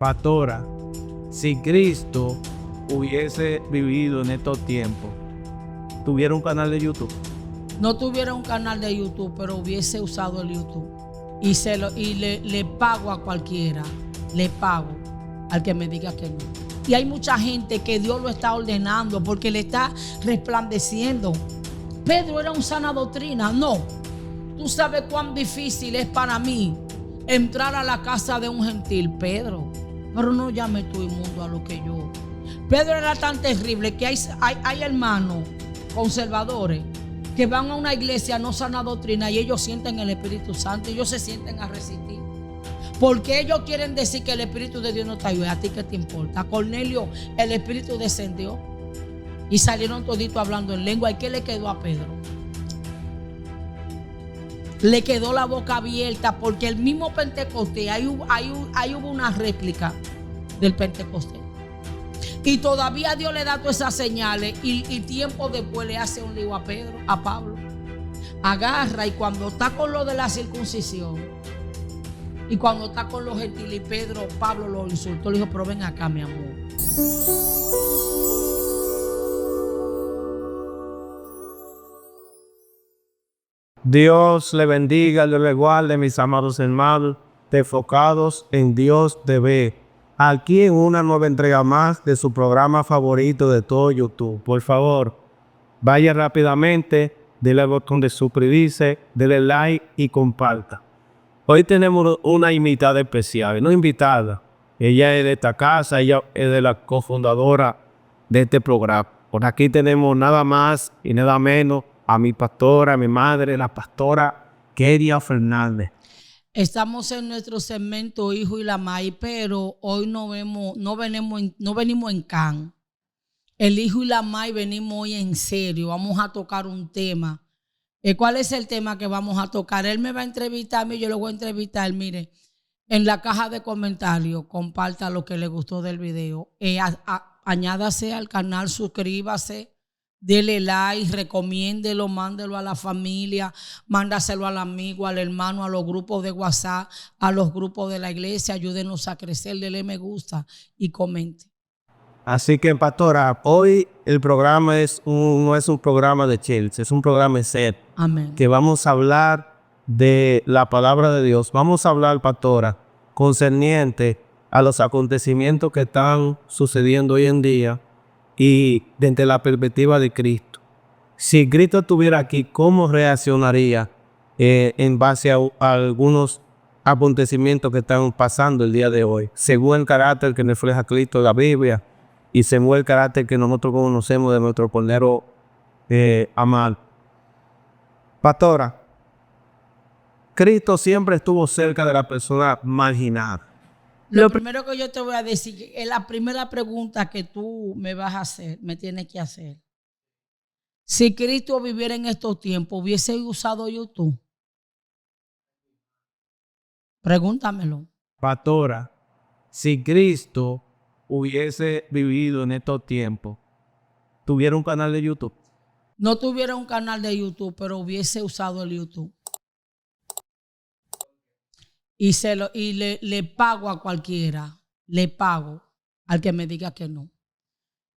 Pastora, si Cristo hubiese vivido en estos tiempos, ¿tuviera un canal de YouTube? No tuviera un canal de YouTube, pero hubiese usado el YouTube. Y le pago a cualquiera. Le pago al que me diga que no. Y hay mucha gente que Dios lo está ordenando porque le está resplandeciendo. Pedro era un sana doctrina. No. Tú sabes cuán difícil es para mí entrar a la casa de un gentil, Pedro. Pero no llame tú inmundo a lo que yo. Pedro era tan terrible que hay hermanos conservadores que van a una iglesia no sana doctrina y ellos sienten el Espíritu Santo y ellos se sienten a resistir. Porque ellos quieren decir que el Espíritu de Dios no está ahí. ¿A ti qué te importa? A Cornelio el Espíritu descendió y salieron toditos hablando en lengua. ¿Y qué le quedó a Pedro? Le quedó la boca abierta porque el mismo Pentecostés, ahí hubo una réplica del Pentecostés. Y todavía Dios le da todas esas señales y tiempo después le hace un lío a Pablo. Agarra y cuando está con lo de la circuncisión y cuando está con los gentiles, Pablo lo insultó, le dijo, pero ven acá, mi amor. Dios le bendiga, Dios le guarde, mis amados hermanos, enfocados en Dios TV. Aquí en una nueva entrega más de su programa favorito de todo YouTube. Por favor, vaya rápidamente, dele al botón de suscribirse, dele like y comparta. Hoy tenemos una invitada especial, no invitada. Ella es de esta casa, ella es de la cofundadora de este programa. Por aquí tenemos nada más y nada menos a mi pastora, a mi madre, la pastora Keria Fernández. Estamos en nuestro segmento Hijo y la May, pero hoy no venimos en can. El Hijo y la May venimos hoy en serio. Vamos a tocar un tema. ¿Cuál es el tema que vamos a tocar? Él me va a entrevistar a mí, yo lo voy a entrevistar. Mire, en la caja de comentarios, comparta lo que le gustó del video. Añádase al canal, suscríbase. Dele like, recomiéndelo, mándelo a la familia, mándaselo al amigo, al hermano, a los grupos de WhatsApp, a los grupos de la iglesia. Ayúdenos a crecer, dele me gusta y comente. Así que, pastora, hoy el programa no es un programa de Chelsea, es un programa de set. Amén. Que vamos a hablar de la palabra de Dios. Vamos a hablar, pastora, concerniente a los acontecimientos que están sucediendo hoy en día y desde la perspectiva de Cristo. Si Cristo estuviera aquí, ¿cómo reaccionaría en base a algunos acontecimientos que están pasando el día de hoy? Según el carácter que refleja Cristo en la Biblia y según el carácter que nosotros conocemos de nuestro Cordero amado. Pastora, Cristo siempre estuvo cerca de la persona marginada. Lo primero que yo te voy a decir es la primera pregunta que tú me vas a hacer, me tienes que hacer. Si Cristo viviera en estos tiempos, ¿hubiese usado YouTube? Pregúntamelo. Pastora, si Cristo hubiese vivido en estos tiempos, ¿tuviera un canal de YouTube? No tuviera un canal de YouTube, pero hubiese usado el YouTube. Y le pago a cualquiera. Le pago al que me diga que no.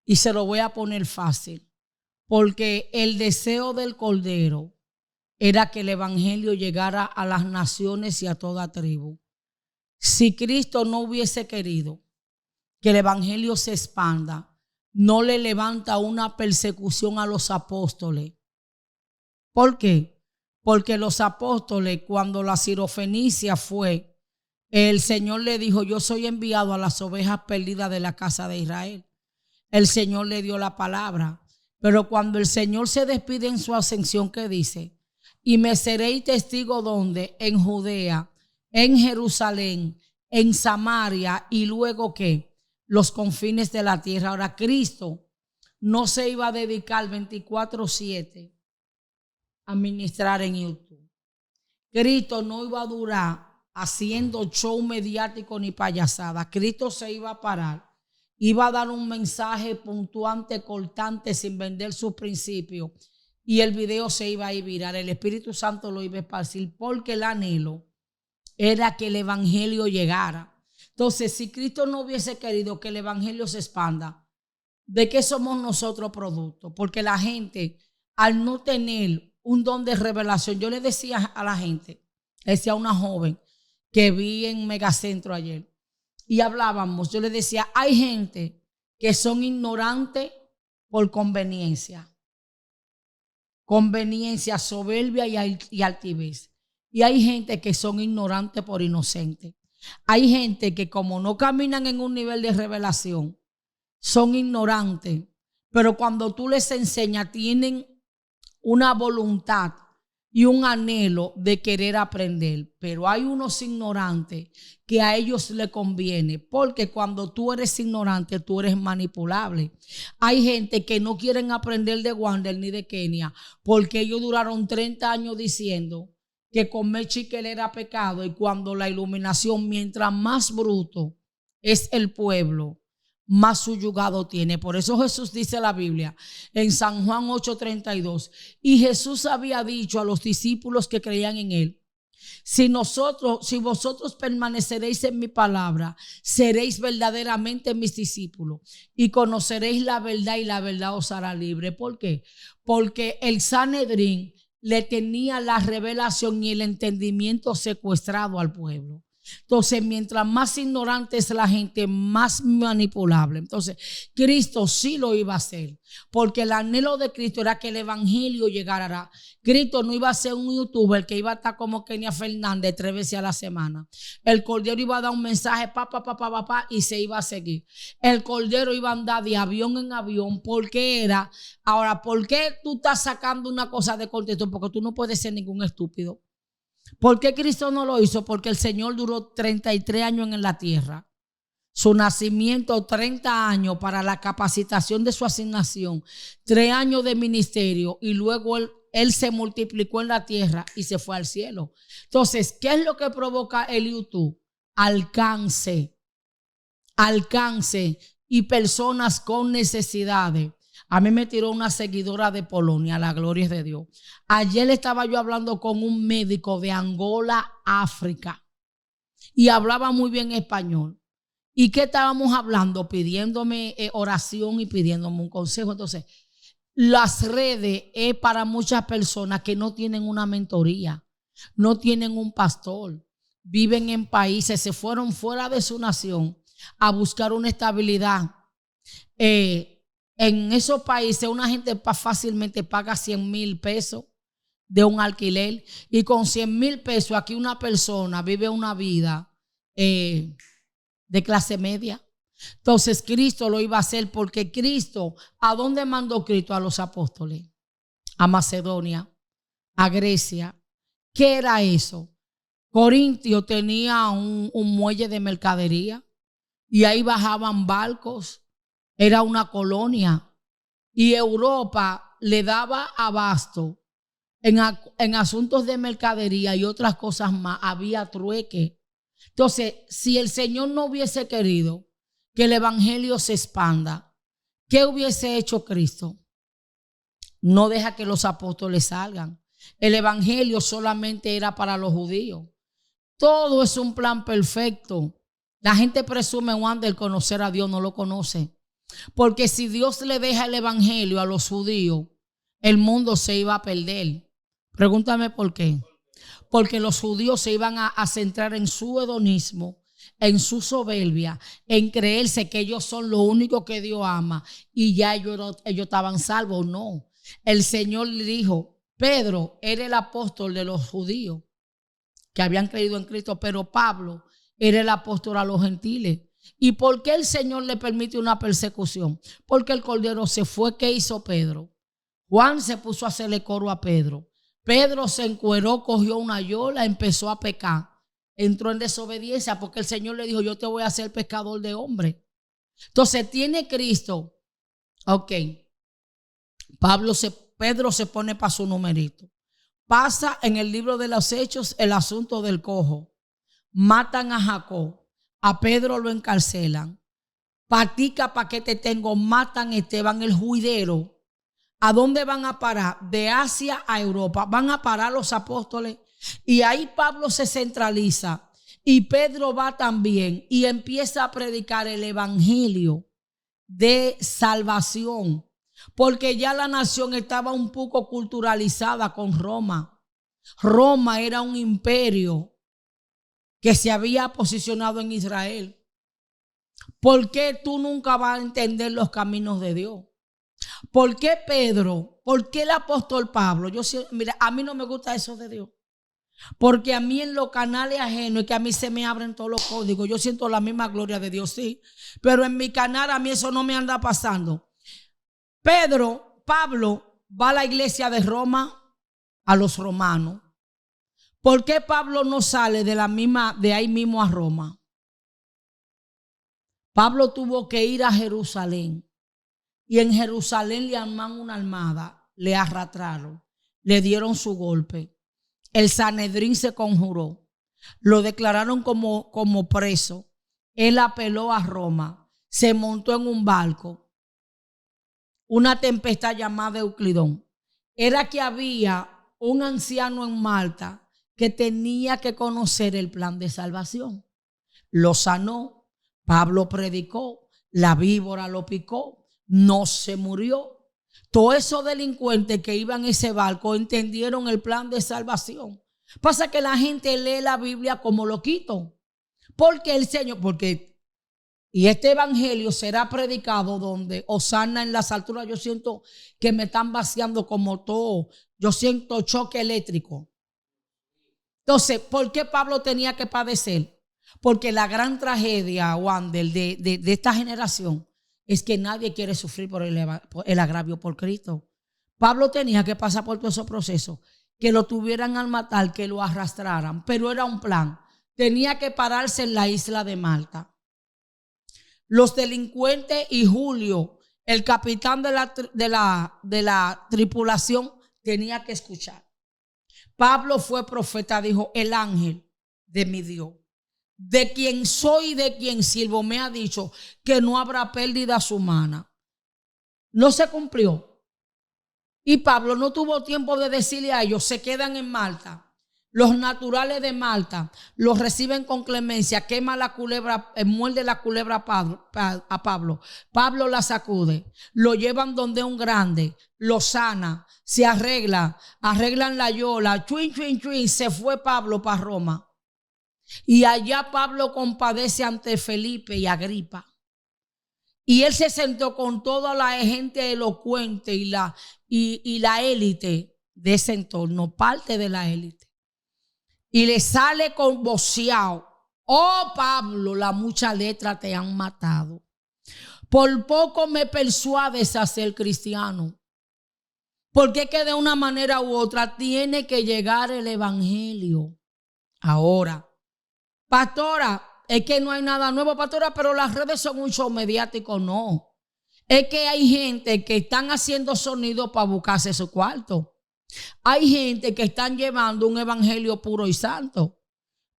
Y se lo voy a poner fácil. Porque el deseo del Cordero era que el evangelio llegara a las naciones y a toda tribu. Si Cristo no hubiese querido que el evangelio se expanda, no le levanta una persecución a los apóstoles. ¿Por qué? Porque los apóstoles, cuando la sirofenicia fue, el Señor le dijo, yo soy enviado a las ovejas perdidas de la casa de Israel. El Señor le dio la palabra. Pero cuando el Señor se despide en su ascensión, ¿qué dice? Y me seréis testigo ¿dónde? En Judea, en Jerusalén, en Samaria y luego ¿qué? Los confines de la tierra. Ahora Cristo no se iba a dedicar 24/7 a ministrar en YouTube. Cristo no iba a durar haciendo show mediático ni payasada. Cristo se iba a parar, iba a dar un mensaje puntuante, cortante, sin vender sus principios, y el video se iba a ir viral. El Espíritu Santo lo iba a esparcir porque el anhelo era que el evangelio llegara. Entonces, si Cristo no hubiese querido que el evangelio se expanda, ¿de qué somos nosotros producto? Porque la gente, al no tener un don de revelación, yo le decía a la gente, decía a una joven que vi en Megacentro ayer, y hablábamos, yo le decía, hay gente que son ignorantes por conveniencia, soberbia y altivez. Y hay gente que son ignorantes por inocentes. Hay gente que como no caminan en un nivel de revelación, son ignorantes, pero cuando tú les enseñas tienen una voluntad y un anhelo de querer aprender. Pero hay unos ignorantes que a ellos les conviene, porque cuando tú eres ignorante, tú eres manipulable. Hay gente que no quieren aprender de Wander ni de Kenia, porque ellos duraron 30 años diciendo que comer chicle era pecado, y cuando la iluminación, mientras más bruto es el pueblo, más su yugado tiene. Por eso Jesús dice la Biblia en San Juan 8:32, y Jesús había dicho a los discípulos que creían en él, si vosotros permaneceréis en mi palabra, seréis verdaderamente mis discípulos y conoceréis la verdad, y la verdad os hará libre. ¿Por qué? Porque el Sanedrín le tenía la revelación y el entendimiento secuestrado al pueblo. Entonces, mientras más ignorante es la gente, más manipulable. Entonces, Cristo sí lo iba a hacer, porque el anhelo de Cristo era que el evangelio llegara. Cristo no iba a ser un youtuber que iba a estar como Kenia Fernández 3 veces a la semana. El Cordero iba a dar un mensaje, y se iba a seguir. El Cordero iba a andar de avión en avión, porque era. Ahora, ¿por qué tú estás sacando una cosa de contexto? Porque tú no puedes ser ningún estúpido. ¿Por qué Cristo no lo hizo? Porque el Señor duró 33 años en la tierra. Su nacimiento, 30 años para la capacitación de su asignación, 3 años de ministerio, y luego él se multiplicó en la tierra y se fue al cielo. Entonces, ¿qué es lo que provoca el YouTube? Alcance y personas con necesidades. A mí me tiró una seguidora de Polonia, la gloria es de Dios. Ayer estaba yo hablando con un médico de Angola, África, y hablaba muy bien español. ¿Y qué estábamos hablando? Pidiéndome oración y pidiéndome un consejo. Entonces, las redes es para muchas personas que no tienen una mentoría, no tienen un pastor, viven en países, se fueron fuera de su nación a buscar una estabilidad. En esos países una gente fácilmente paga 100,000 pesos de un alquiler, y con 100,000 pesos aquí una persona vive una vida de clase media. Entonces Cristo lo iba a hacer, porque Cristo, ¿a dónde mandó Cristo a los apóstoles? A Macedonia, a Grecia. ¿Qué era eso? Corintio tenía un muelle de mercadería y ahí bajaban barcos. Era una colonia, y Europa le daba abasto en asuntos de mercadería y otras cosas más. Había trueque. Entonces, si el Señor no hubiese querido que el evangelio se expanda, ¿qué hubiese hecho Cristo? No deja que los apóstoles salgan. El evangelio solamente era para los judíos. Todo es un plan perfecto. La gente presume, Wander, conocer a Dios, no lo conoce. Porque si Dios le deja el evangelio a los judíos, el mundo se iba a perder. Pregúntame por qué. Porque los judíos se iban a centrar en su hedonismo, en su soberbia, en creerse que ellos son lo único que Dios ama, y ya ellos estaban salvos. No. El Señor le dijo, Pedro era el apóstol de los judíos que habían creído en Cristo, pero Pablo era el apóstol a los gentiles. ¿Y por qué el Señor le permite una persecución? Porque el Cordero se fue. ¿Qué hizo Pedro? Juan se puso a hacerle coro a Pedro. Pedro se encueró, cogió una yola, empezó a pecar. Entró en desobediencia porque el Señor le dijo, yo te voy a hacer pescador de hombres. Entonces tiene Cristo. Ok. Pedro se pone para su numerito. Pasa en el libro de los Hechos el asunto del cojo. Matan a Jacob. A Pedro lo encarcelan. Patica, ¿para qué te tengo? Matan a Esteban, el juidero. ¿A dónde van a parar? De Asia a Europa. Van a parar los apóstoles. Y ahí Pablo se centraliza Y Pedro va también y empieza a predicar el evangelio de salvación, porque ya la nación estaba un poco culturalizada con Roma. Roma era un imperio que se había posicionado en Israel. ¿Por qué tú nunca vas a entender los caminos de Dios? ¿Por qué Pedro? ¿Por qué el apóstol Pablo? Mira, a mí no me gusta eso de Dios. Porque a mí en los canales ajenos es que a mí se me abren todos los códigos. Yo siento la misma gloria de Dios, sí. Pero en mi canal a mí eso no me anda pasando. Pablo va a la iglesia de Roma, a los romanos. ¿Por qué Pablo no sale de ahí mismo a Roma? Pablo tuvo que ir a Jerusalén. Y en Jerusalén le armaron una armada, le arrastraron, le dieron su golpe. El Sanedrín se conjuró, lo declararon como preso. Él apeló a Roma, se montó en un barco, una tempestad llamada Euclidón. Era que había un anciano en Malta que tenía que conocer el plan de salvación. Lo sanó, Pablo predicó, la víbora lo picó, no se murió. Todos esos delincuentes que iban en ese barco entendieron el plan de salvación. Pasa que la gente lee la Biblia como loquito. Porque el Señor, y este evangelio será predicado donde Hosanna en las alturas. Yo siento que me están vaciando como todo. Yo siento choque eléctrico. Entonces, ¿por qué Pablo tenía que padecer? Porque la gran tragedia, Wander, de esta generación es que nadie quiere sufrir por el agravio por Cristo. Pablo tenía que pasar por todo ese proceso, que lo tuvieran al matar, que lo arrastraran, pero era un plan. Tenía que pararse en la isla de Malta. Los delincuentes y Julio, el capitán de la tripulación, tenía que escuchar. Pablo fue profeta, dijo: el ángel de mi Dios, de quien soy y de quien sirvo, me ha dicho que no habrá pérdida humana. No se cumplió. Y Pablo no tuvo tiempo de decirle a ellos: se quedan en Malta. Los naturales de Malta los reciben con clemencia, quema la culebra, muerde la culebra a Pablo. Pablo la sacude, lo llevan donde un grande, lo sana, se arreglan la yola, chuin, se fue Pablo para Roma. Y allá Pablo compadece ante Felipe y Agripa. Y él se sentó con toda la gente elocuente y la élite de ese entorno, parte de la élite. Y le sale con voceado: oh Pablo, la mucha letra te han matado. Por poco me persuades a ser cristiano. Porque que de una manera u otra tiene que llegar el evangelio. Ahora, pastora, es que no hay nada nuevo, pastora, pero las redes son un show mediático. No, es que hay gente que están haciendo sonido para buscarse su cuarto. Hay gente que están llevando un evangelio puro y santo,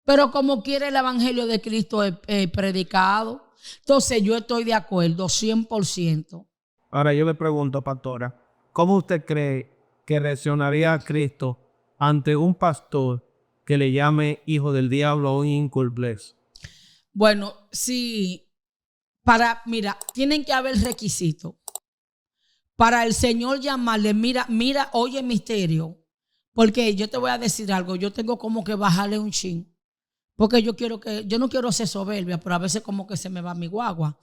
pero como quiere el evangelio de Cristo es predicado. Entonces yo estoy de acuerdo 100%. Ahora yo le pregunto, pastora, ¿cómo usted cree que reaccionaría Cristo ante un pastor que le llame hijo del diablo o un inculples? Bueno, sí, mira, tienen que haber requisitos. Para el Señor llamarle: mira, oye misterio, porque yo te voy a decir algo, yo tengo como que bajarle un chin, porque yo no quiero ser soberbia, pero a veces como que se me va mi guagua.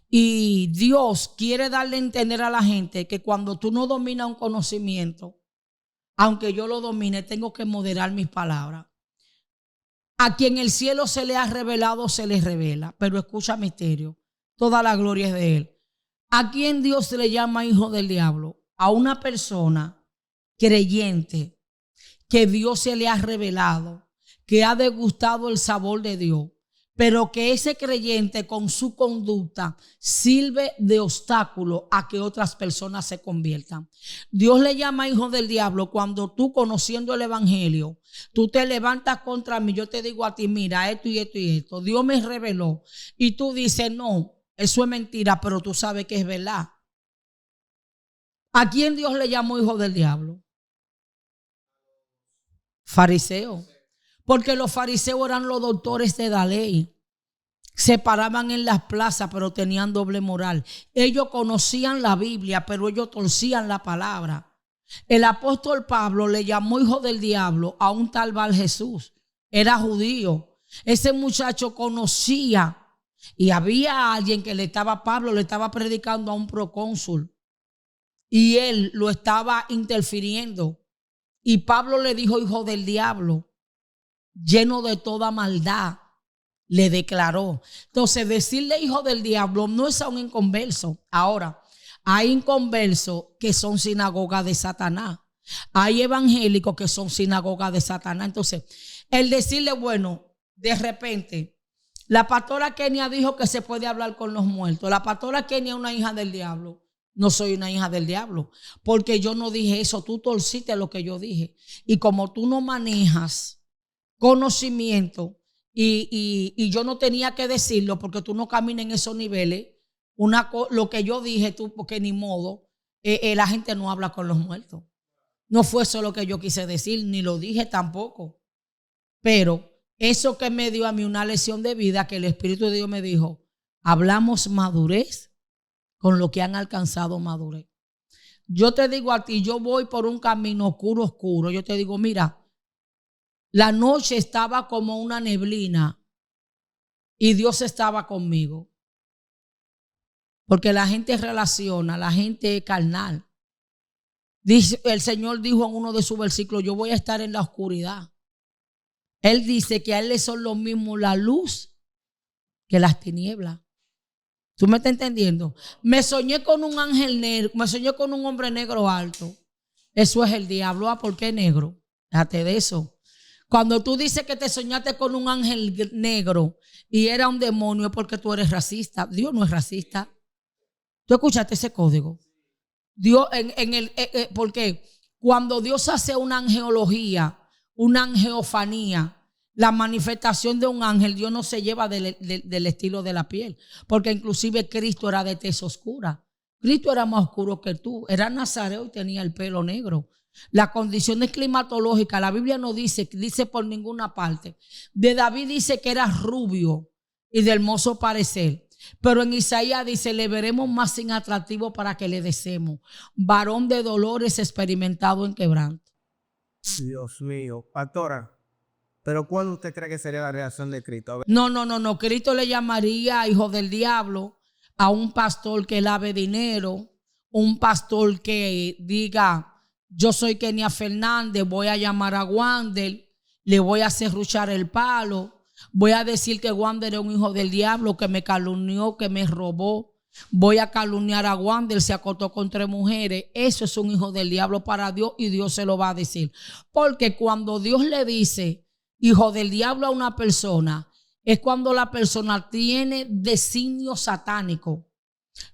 Y Dios quiere darle a entender a la gente que cuando tú no dominas un conocimiento, aunque yo lo domine, tengo que moderar mis palabras. A quien el cielo se le ha revelado, se le revela, pero escucha misterio, toda la gloria es de Él. ¿A quién Dios le llama hijo del diablo? A una persona creyente que Dios se le ha revelado, que ha degustado el sabor de Dios, pero que ese creyente con su conducta sirve de obstáculo a que otras personas se conviertan. Dios le llama hijo del diablo cuando tú, conociendo el evangelio, tú te levantas contra mí. Yo te digo a ti: mira, esto y esto y esto, Dios me reveló, y tú dices: no, eso es mentira, pero tú sabes que es verdad. ¿A quién Dios le llamó hijo del diablo? Fariseo. Porque los fariseos eran los doctores de la ley. Se paraban en las plazas, pero tenían doble moral. Ellos conocían la Biblia, pero ellos torcían la palabra. El apóstol Pablo le llamó hijo del diablo a un tal Bar Jesús. Era judío. Ese muchacho conocía y había alguien que Pablo le estaba predicando a un procónsul y él lo estaba interfiriendo. Y Pablo le dijo hijo del diablo, lleno de toda maldad. Le declaró. Entonces, decirle hijo del diablo no es a un inconverso. Ahora, hay inconversos que son sinagogas de Satanás. Hay evangélicos que son sinagogas de Satanás. Entonces, el decirle, bueno, de repente, la pastora Kenia dijo que se puede hablar con los muertos. La pastora Kenia es una hija del diablo. No soy una hija del diablo, porque yo no dije eso. Tú torciste lo que yo dije. Y como tú no manejas conocimiento, y yo no tenía que decirlo porque tú no caminas en esos niveles. Lo que yo dije, tú, porque ni modo, la gente no habla con los muertos. No fue eso lo que yo quise decir, ni lo dije tampoco. Pero eso que me dio a mí una lección de vida, que el Espíritu de Dios me dijo, hablamos madurez con lo que han alcanzado madurez. Yo te digo a ti, yo voy por un camino oscuro. Yo te digo, mira, la noche estaba como una neblina y Dios estaba conmigo. Porque la gente relaciona, la gente es carnal. Dice, el Señor dijo en uno de sus versículos, yo voy a estar en la oscuridad. Él dice que a Él le son lo mismo la luz que las tinieblas. ¿Tú me estás entendiendo? Me soñé con un ángel negro, me soñé con un hombre negro alto. Eso es el diablo. ¿Por qué negro? Déjate de eso. Cuando tú dices que te soñaste con un ángel negro y era un demonio, es porque tú eres racista. Dios no es racista. ¿Tú escuchaste ese código? Dios porque cuando Dios hace una angeología, una angeofanía, la manifestación de un ángel, Dios no se lleva del estilo de la piel, porque inclusive Cristo era de tez oscura. Cristo era más oscuro que tú, era nazareo y tenía el pelo negro. Las condiciones climatológicas, la Biblia no dice por ninguna parte. De David dice que era rubio y de hermoso parecer. Pero en Isaías dice, le veremos más sin atractivo para que le deseemos. Varón de dolores, experimentado en quebranto. Dios mío, pastora, pero ¿cuál usted cree que sería la reacción de Cristo? A ver. No. Cristo le llamaría hijo del diablo a un pastor que lave dinero, un pastor que diga, yo soy Kenia Fernández, voy a llamar a Wander, le voy a serruchar el palo, voy a decir que Wander es un hijo del diablo, que me calumnió, que me robó. Voy a calumniar a Wander, se acostó con 3 mujeres. Eso es un hijo del diablo para Dios y Dios se lo va a decir. Porque cuando Dios le dice hijo del diablo a una persona, es cuando la persona tiene designio satánico.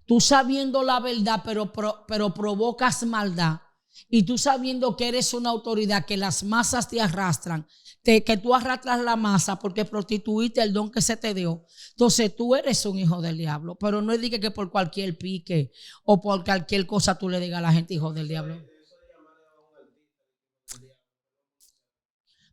Tú sabiendo la verdad, pero provocas maldad. Y tú sabiendo que eres una autoridad, que las masas te arrastran, que tú arrastras la masa porque prostituiste el don que se te dio. Entonces tú eres un hijo del diablo. Pero no es que por cualquier pique o por cualquier cosa tú le digas a la gente hijo del diablo.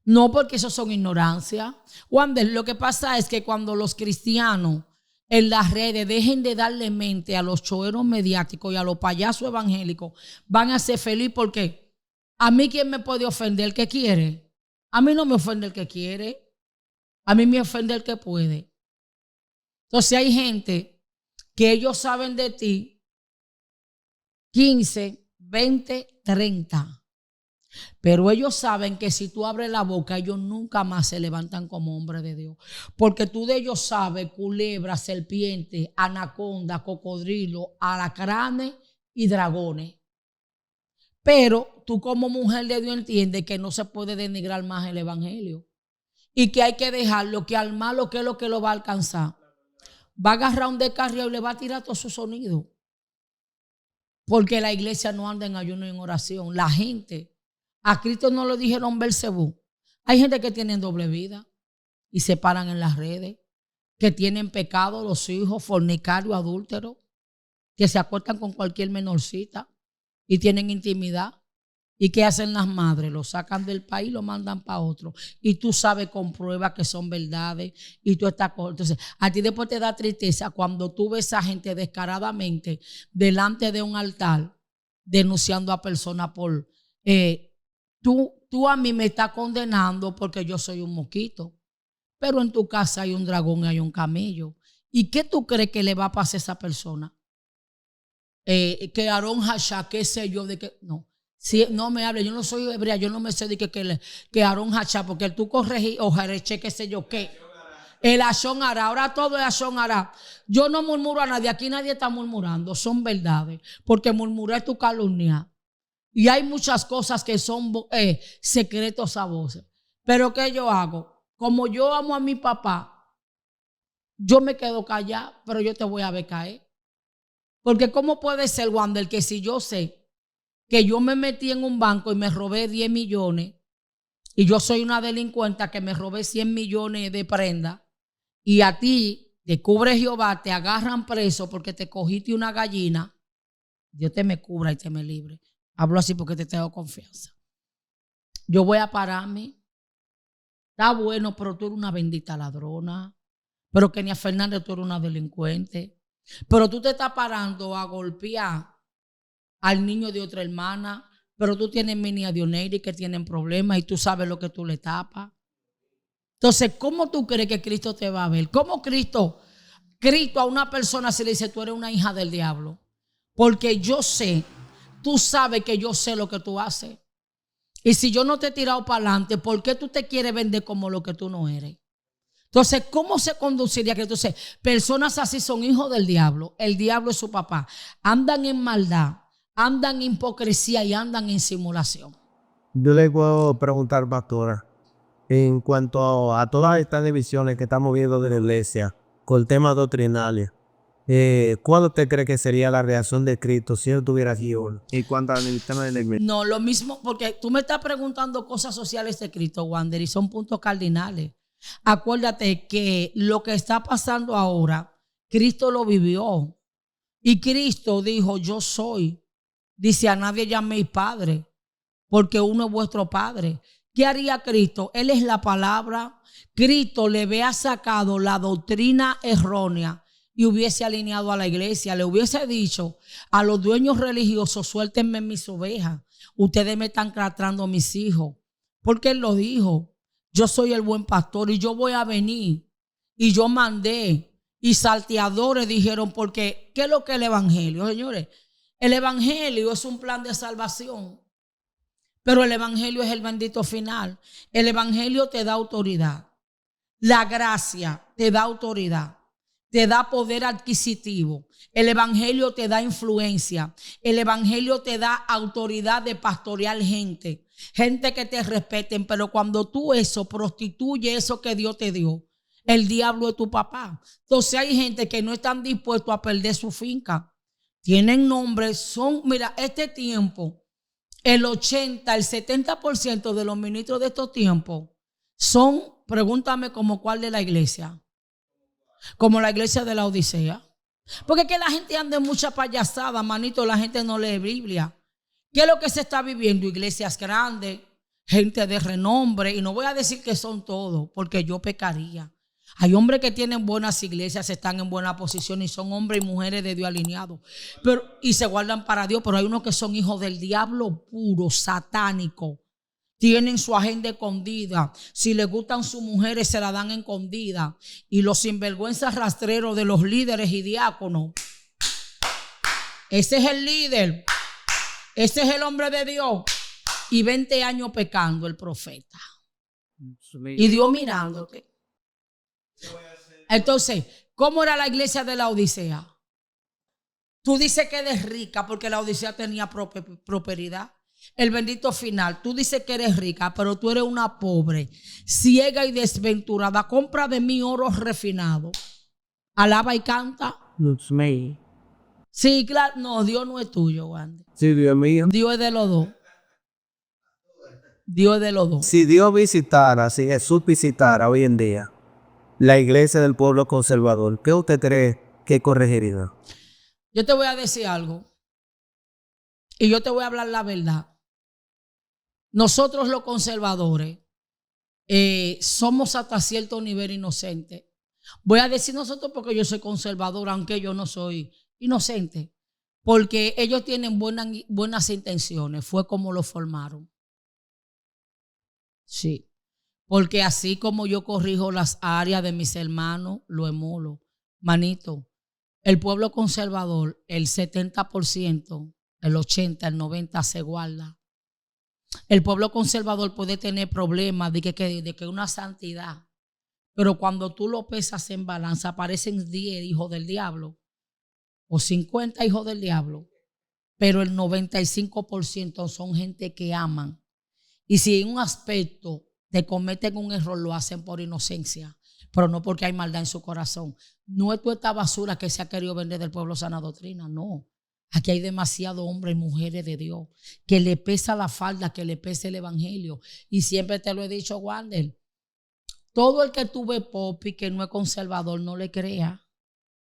No, porque eso son ignorancia. Wander, lo que pasa es que cuando los cristianos en las redes dejen de darle mente a los choeros mediáticos y a los payasos evangélicos, van a ser felices porque a mí, ¿quién me puede ofender? El que quiere. A mí no me ofende el que quiere. A mí me ofende el que puede. Entonces hay gente que ellos saben de ti 15, 20, 30. Pero ellos saben que si tú abres la boca, ellos nunca más se levantan como hombres de Dios. Porque tú de ellos sabes culebra, serpiente, anaconda, cocodrilo, alacranes y dragones. Pero tú como mujer de Dios entiendes que no se puede denigrar más el evangelio. Y que hay que dejarlo, que al malo, ¿qué es lo que lo va a alcanzar? Va a agarrar un descarriado y le va a tirar todo su sonido. Porque la iglesia no anda en ayuno y en oración. La gente... A Cristo no lo dijeron Belcebú. Hay gente que tiene doble vida y se paran en las redes, que tienen pecado, los hijos, fornicarios, adúlteros, que se acuestan con cualquier menorcita y tienen intimidad. ¿Y qué hacen las madres? Lo sacan del país y lo mandan para otro. Y tú sabes con pruebas que son verdades. Y tú estás con... Entonces, a ti después te da tristeza cuando tú ves a gente descaradamente delante de un altar denunciando a personas por... tú a mí me estás condenando porque yo soy un mosquito. Pero en tu casa hay un dragón y hay un camello. ¿Y qué tú crees que le va a pasar a esa persona? Que Aarón Hashá, qué sé yo, de que... No. Si no me hable, yo no soy hebrea, yo no me sé de que Aarón Hachá, porque tú corregí o jareche, qué sé yo qué. El Ashon Hará, ahora todo es Ashon Hará. Yo no murmuro a nadie, aquí nadie está murmurando, son verdades, porque murmurar es tu calumnia. Y hay muchas cosas que son secretos a voces. Pero ¿qué yo hago? Como yo amo a mi papá, yo me quedo callada, pero yo te voy a ver caer. Porque ¿cómo puede ser, Wander, que si yo sé que yo me metí en un banco y me robé 10 millones y yo soy una delincuente que me robé 100 millones de prenda y a ti te cubre Jehová, te agarran preso porque te cogiste una gallina, Dios te me cubra y te me libre? Hablo así porque te tengo confianza. Yo voy a pararme. Está bueno, pero tú eres una bendita ladrona. Pero Kenia Fernández, tú eres una delincuente. Pero tú te estás parando a golpear al niño de otra hermana, pero tú tienes mini a Dioneiri que tienen problemas y tú sabes lo que tú le tapas. Entonces, ¿cómo tú crees que Cristo te va a ver? ¿Cómo Cristo a una persona se le dice, tú eres una hija del diablo? Porque yo sé, tú sabes que yo sé lo que tú haces. Y si yo no te he tirado para adelante, ¿por qué tú te quieres vender como lo que tú no eres? Entonces, ¿cómo se conduciría que entonces personas así son hijos del diablo? El diablo es su papá. Andan en maldad, andan en hipocresía y andan en simulación. Yo le puedo preguntar, pastora, en cuanto a todas estas divisiones que estamos viendo de la iglesia con temas doctrinales, ¿cuál usted cree que sería la reacción de Cristo si él estuviera aquí hoy en cuanto al tema de la iglesia? No, lo mismo, porque tú me estás preguntando cosas sociales de Cristo, Wander, y son puntos cardinales. Acuérdate que lo que está pasando ahora, Cristo lo vivió. Y Cristo dijo, yo soy. Dice, a nadie llaméis padre, porque uno es vuestro padre. ¿Qué haría Cristo? Él es la palabra. Cristo le había sacado la doctrina errónea y hubiese alineado a la iglesia. Le hubiese dicho a los dueños religiosos, suéltenme mis ovejas. Ustedes me están castrando a mis hijos. Porque él lo dijo. Yo soy el buen pastor y yo voy a venir. Y yo mandé. Y salteadores dijeron, porque ¿qué es lo que es el evangelio, señores? El evangelio es un plan de salvación. Pero el evangelio es el bendito final. El evangelio te da autoridad. La gracia te da autoridad. Te da poder adquisitivo. El evangelio te da influencia. El evangelio te da autoridad de pastorear gente. Gente que te respeten. Pero cuando tú eso prostituye eso que Dios te dio, el diablo es tu papá. Entonces hay gente que no están dispuestos a perder su finca. Tienen nombres, mira, este tiempo, el 80, el 70% de los ministros de estos tiempos son, pregúntame como cuál de la iglesia, como la iglesia de la Odisea. Porque es que la gente anda en mucha payasada, manito, la gente no lee Biblia. ¿Qué es lo que se está viviendo? Iglesias grandes, gente de renombre, y no voy a decir que son todos, porque yo pecaría. Hay hombres que tienen buenas iglesias, están en buena posición y son hombres y mujeres de Dios alineados, y se guardan para Dios, pero hay unos que son hijos del diablo puro, satánico. Tienen su agenda escondida. Si les gustan sus mujeres, se la dan escondida. Y los sinvergüenzas rastreros de los líderes y diáconos. Ese es el líder. Ese es el hombre de Dios. Y 20 años pecando el profeta. Y Dios mirándote. Entonces, ¿cómo era la iglesia de la Odisea? Tú dices que eres rica porque la Odisea tenía prosperidad. El bendito final, tú dices que eres rica, pero tú eres una pobre, ciega y desventurada. Compra de mí oro refinado. Alaba y canta. Sí, claro. No, Dios no es tuyo, Wandy. Sí, Dios mío. Dios es de los dos. Dios es de los dos. Si Dios visitara, si Jesús visitara hoy en día la iglesia del pueblo conservador, ¿qué usted cree que corregiría? Yo te voy a decir algo. Y yo te voy a hablar la verdad. nosotros los conservadores somos hasta cierto nivel inocentes. Voy a decir nosotros porque yo soy conservadora, aunque yo no soy inocente. Porque ellos tienen buenas intenciones. Fue como lo formaron. Sí. Porque así como yo corrijo las áreas de mis hermanos, lo emulo. Manito, el pueblo conservador, el 70%, el 80%, el 90% se guarda. El pueblo conservador puede tener problemas de que una santidad. Pero cuando tú lo pesas en balanza, aparecen 10 hijos del diablo o 50 hijos del diablo, pero el 95% son gente que aman. Y si en un aspecto te cometen un error, lo hacen por inocencia, pero no porque hay maldad en su corazón. No es toda esta basura que se ha querido vender del pueblo sana doctrina, no. Aquí hay demasiados hombres y mujeres de Dios que le pesa la falda, que le pesa el evangelio. Y siempre te lo he dicho, Wander, todo el que tú ves popi que no es conservador, no le crea.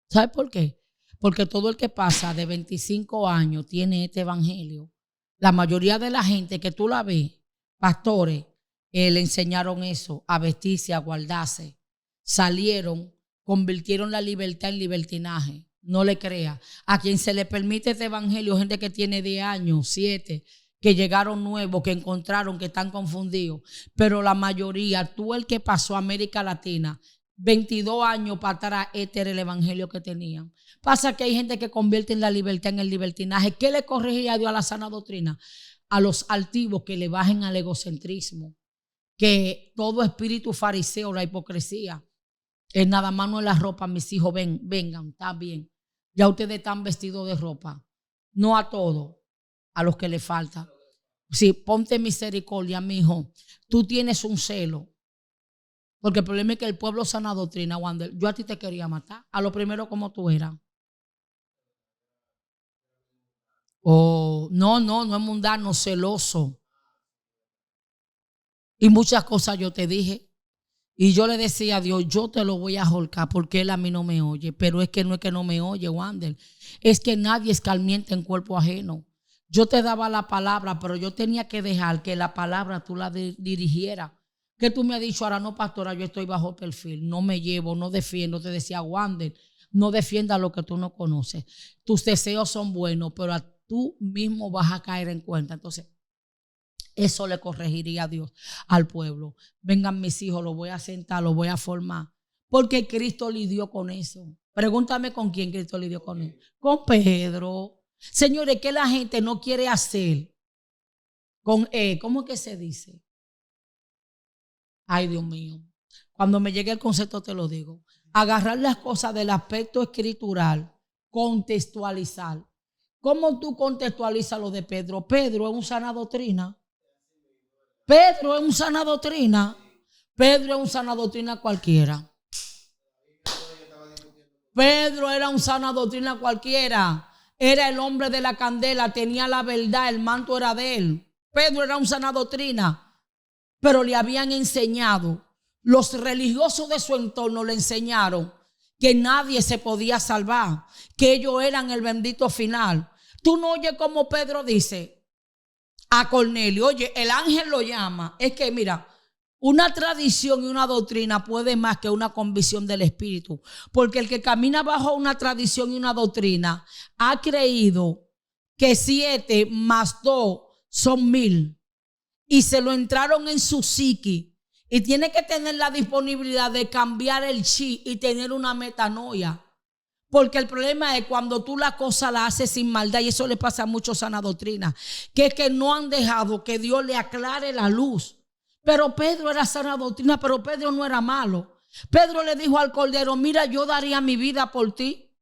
¿Sabes por qué? Porque todo el que pasa de 25 años tiene este evangelio. La mayoría de la gente que tú la ves, pastores, le enseñaron eso, a vestirse, a guardarse. Salieron, convirtieron la libertad en libertinaje. No le crea. A quien se le permite este evangelio, gente que tiene 10 años, 7, que llegaron nuevos, que encontraron, que están confundidos. Pero la mayoría, tú el que pasó a América Latina, 22 años para atrás, este era el evangelio que tenían. Pasa que hay gente que convierte en la libertad en el libertinaje. ¿Qué le corregía a Dios a la sana doctrina? A los altivos que le bajen al egocentrismo. Que todo espíritu fariseo, la hipocresía, es nada más no en la ropa. Mis hijos, vengan, está bien. Ya ustedes están vestidos de ropa. No a todos, a los que le falta. Sí, ponte misericordia, mi hijo. Tú tienes un celo. Porque el problema es que el pueblo sana doctrina, Wander, yo a ti te quería matar. A lo primero como tú eras. Oh, no es mundano, celoso. Y muchas cosas yo te dije. Y yo le decía a Dios, yo te lo voy a ahorcar porque él a mí no me oye. Pero es que no me oye, Wander. Es que nadie escarmienta en cuerpo ajeno. Yo te daba la palabra, pero yo tenía que dejar que la palabra tú la dirigieras. Que tú me has dicho, ahora no, pastora, yo estoy bajo perfil. No me llevo, no defiendo. Te decía, Wander, no defienda lo que tú no conoces. Tus deseos son buenos, pero tú mismo vas a caer en cuenta. Entonces, eso le corregiría a Dios al pueblo. Vengan mis hijos, los voy a sentar, los voy a formar. Porque Cristo lidió con eso. Pregúntame con quién Cristo lidió con él. Con Pedro. Señores, ¿qué la gente no quiere hacer? ¿Cómo es que se dice? Ay, Dios mío. Cuando me llegue el concepto te lo digo. Agarrar las cosas del aspecto escritural, contextualizar. ¿Cómo tú contextualizas lo de Pedro? Pedro es un sana doctrina. Pedro es un sana doctrina. Pedro es un sana doctrina cualquiera. Pedro era un sana doctrina cualquiera. Era el hombre de la candela, tenía la verdad, el manto era de él. Pedro era un sana doctrina, pero le habían enseñado, los religiosos de su entorno le enseñaron que nadie se podía salvar, que ellos eran el bendito final. Tú no oyes como Pedro dice a Cornelio, oye, el ángel lo llama. Es que mira, una tradición y una doctrina puede más que una convicción del espíritu. Porque el que camina bajo una tradición y una doctrina ha creído que 7 más 2 son 1000. Y se lo entraron en su psiqui. Y tiene que tener la disponibilidad de cambiar el chi y tener una metanoia. Porque el problema es cuando tú la cosa la haces sin maldad. Y eso le pasa a muchos sana doctrina. Que es que no han dejado que Dios le aclare la luz. Pero Pedro era sana doctrina, pero Pedro no era malo. Pedro le dijo al cordero, mira, yo daría mi vida por ti.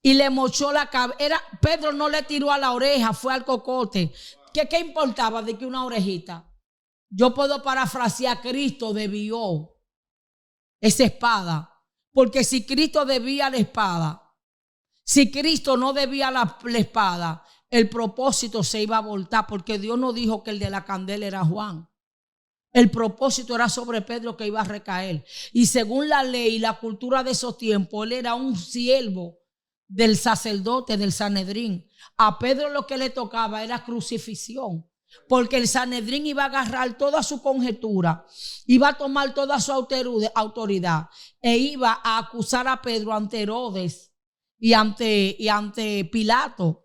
Y le mochó la cabeza. Pedro no le tiró a la oreja, fue al cocote. ¿Qué importaba de que una orejita? Yo puedo parafrasear, Cristo debió esa espada. Porque si Cristo debía la espada, si Cristo no debía la espada, el propósito se iba a voltar. Porque Dios no dijo que el de la candela era Juan. El propósito era sobre Pedro que iba a recaer. Y según la ley y la cultura de esos tiempos, él era un siervo del sacerdote del Sanedrín. A Pedro lo que le tocaba era crucifixión. Porque el Sanedrín iba a agarrar toda su conjetura, iba a tomar toda su autoridad e iba a acusar a Pedro ante Herodes y ante Pilato.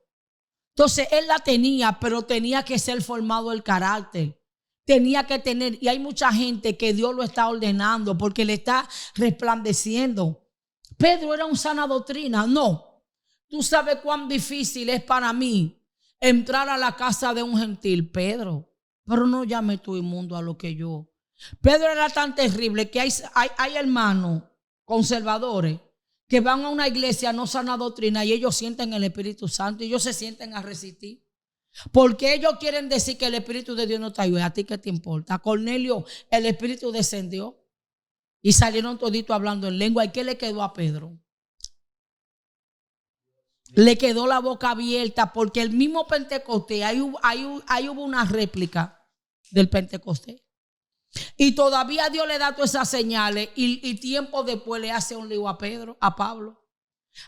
Entonces él la tenía, pero tenía que ser formado el carácter. Tenía que tener, y hay mucha gente que Dios lo está ordenando porque le está resplandeciendo. Pedro era un sana doctrina. No, tú sabes cuán difícil es para mí entrar a la casa de un gentil, Pedro. Pero no llame tu inmundo a lo que yo. Pedro era tan terrible que hay hermanos conservadores que van a una iglesia no sana doctrina y ellos sienten el Espíritu Santo y ellos se sienten a resistir. Porque ellos quieren decir que el Espíritu de Dios no te ayuda. ¿A ti qué te importa? Cornelio, el Espíritu descendió y salieron toditos hablando en lengua. ¿Y qué le quedó a Pedro? Le quedó la boca abierta porque el mismo Pentecostés, ahí hubo una réplica del Pentecostés. Y todavía Dios le da todas esas señales y tiempo después le hace un lío a Pablo.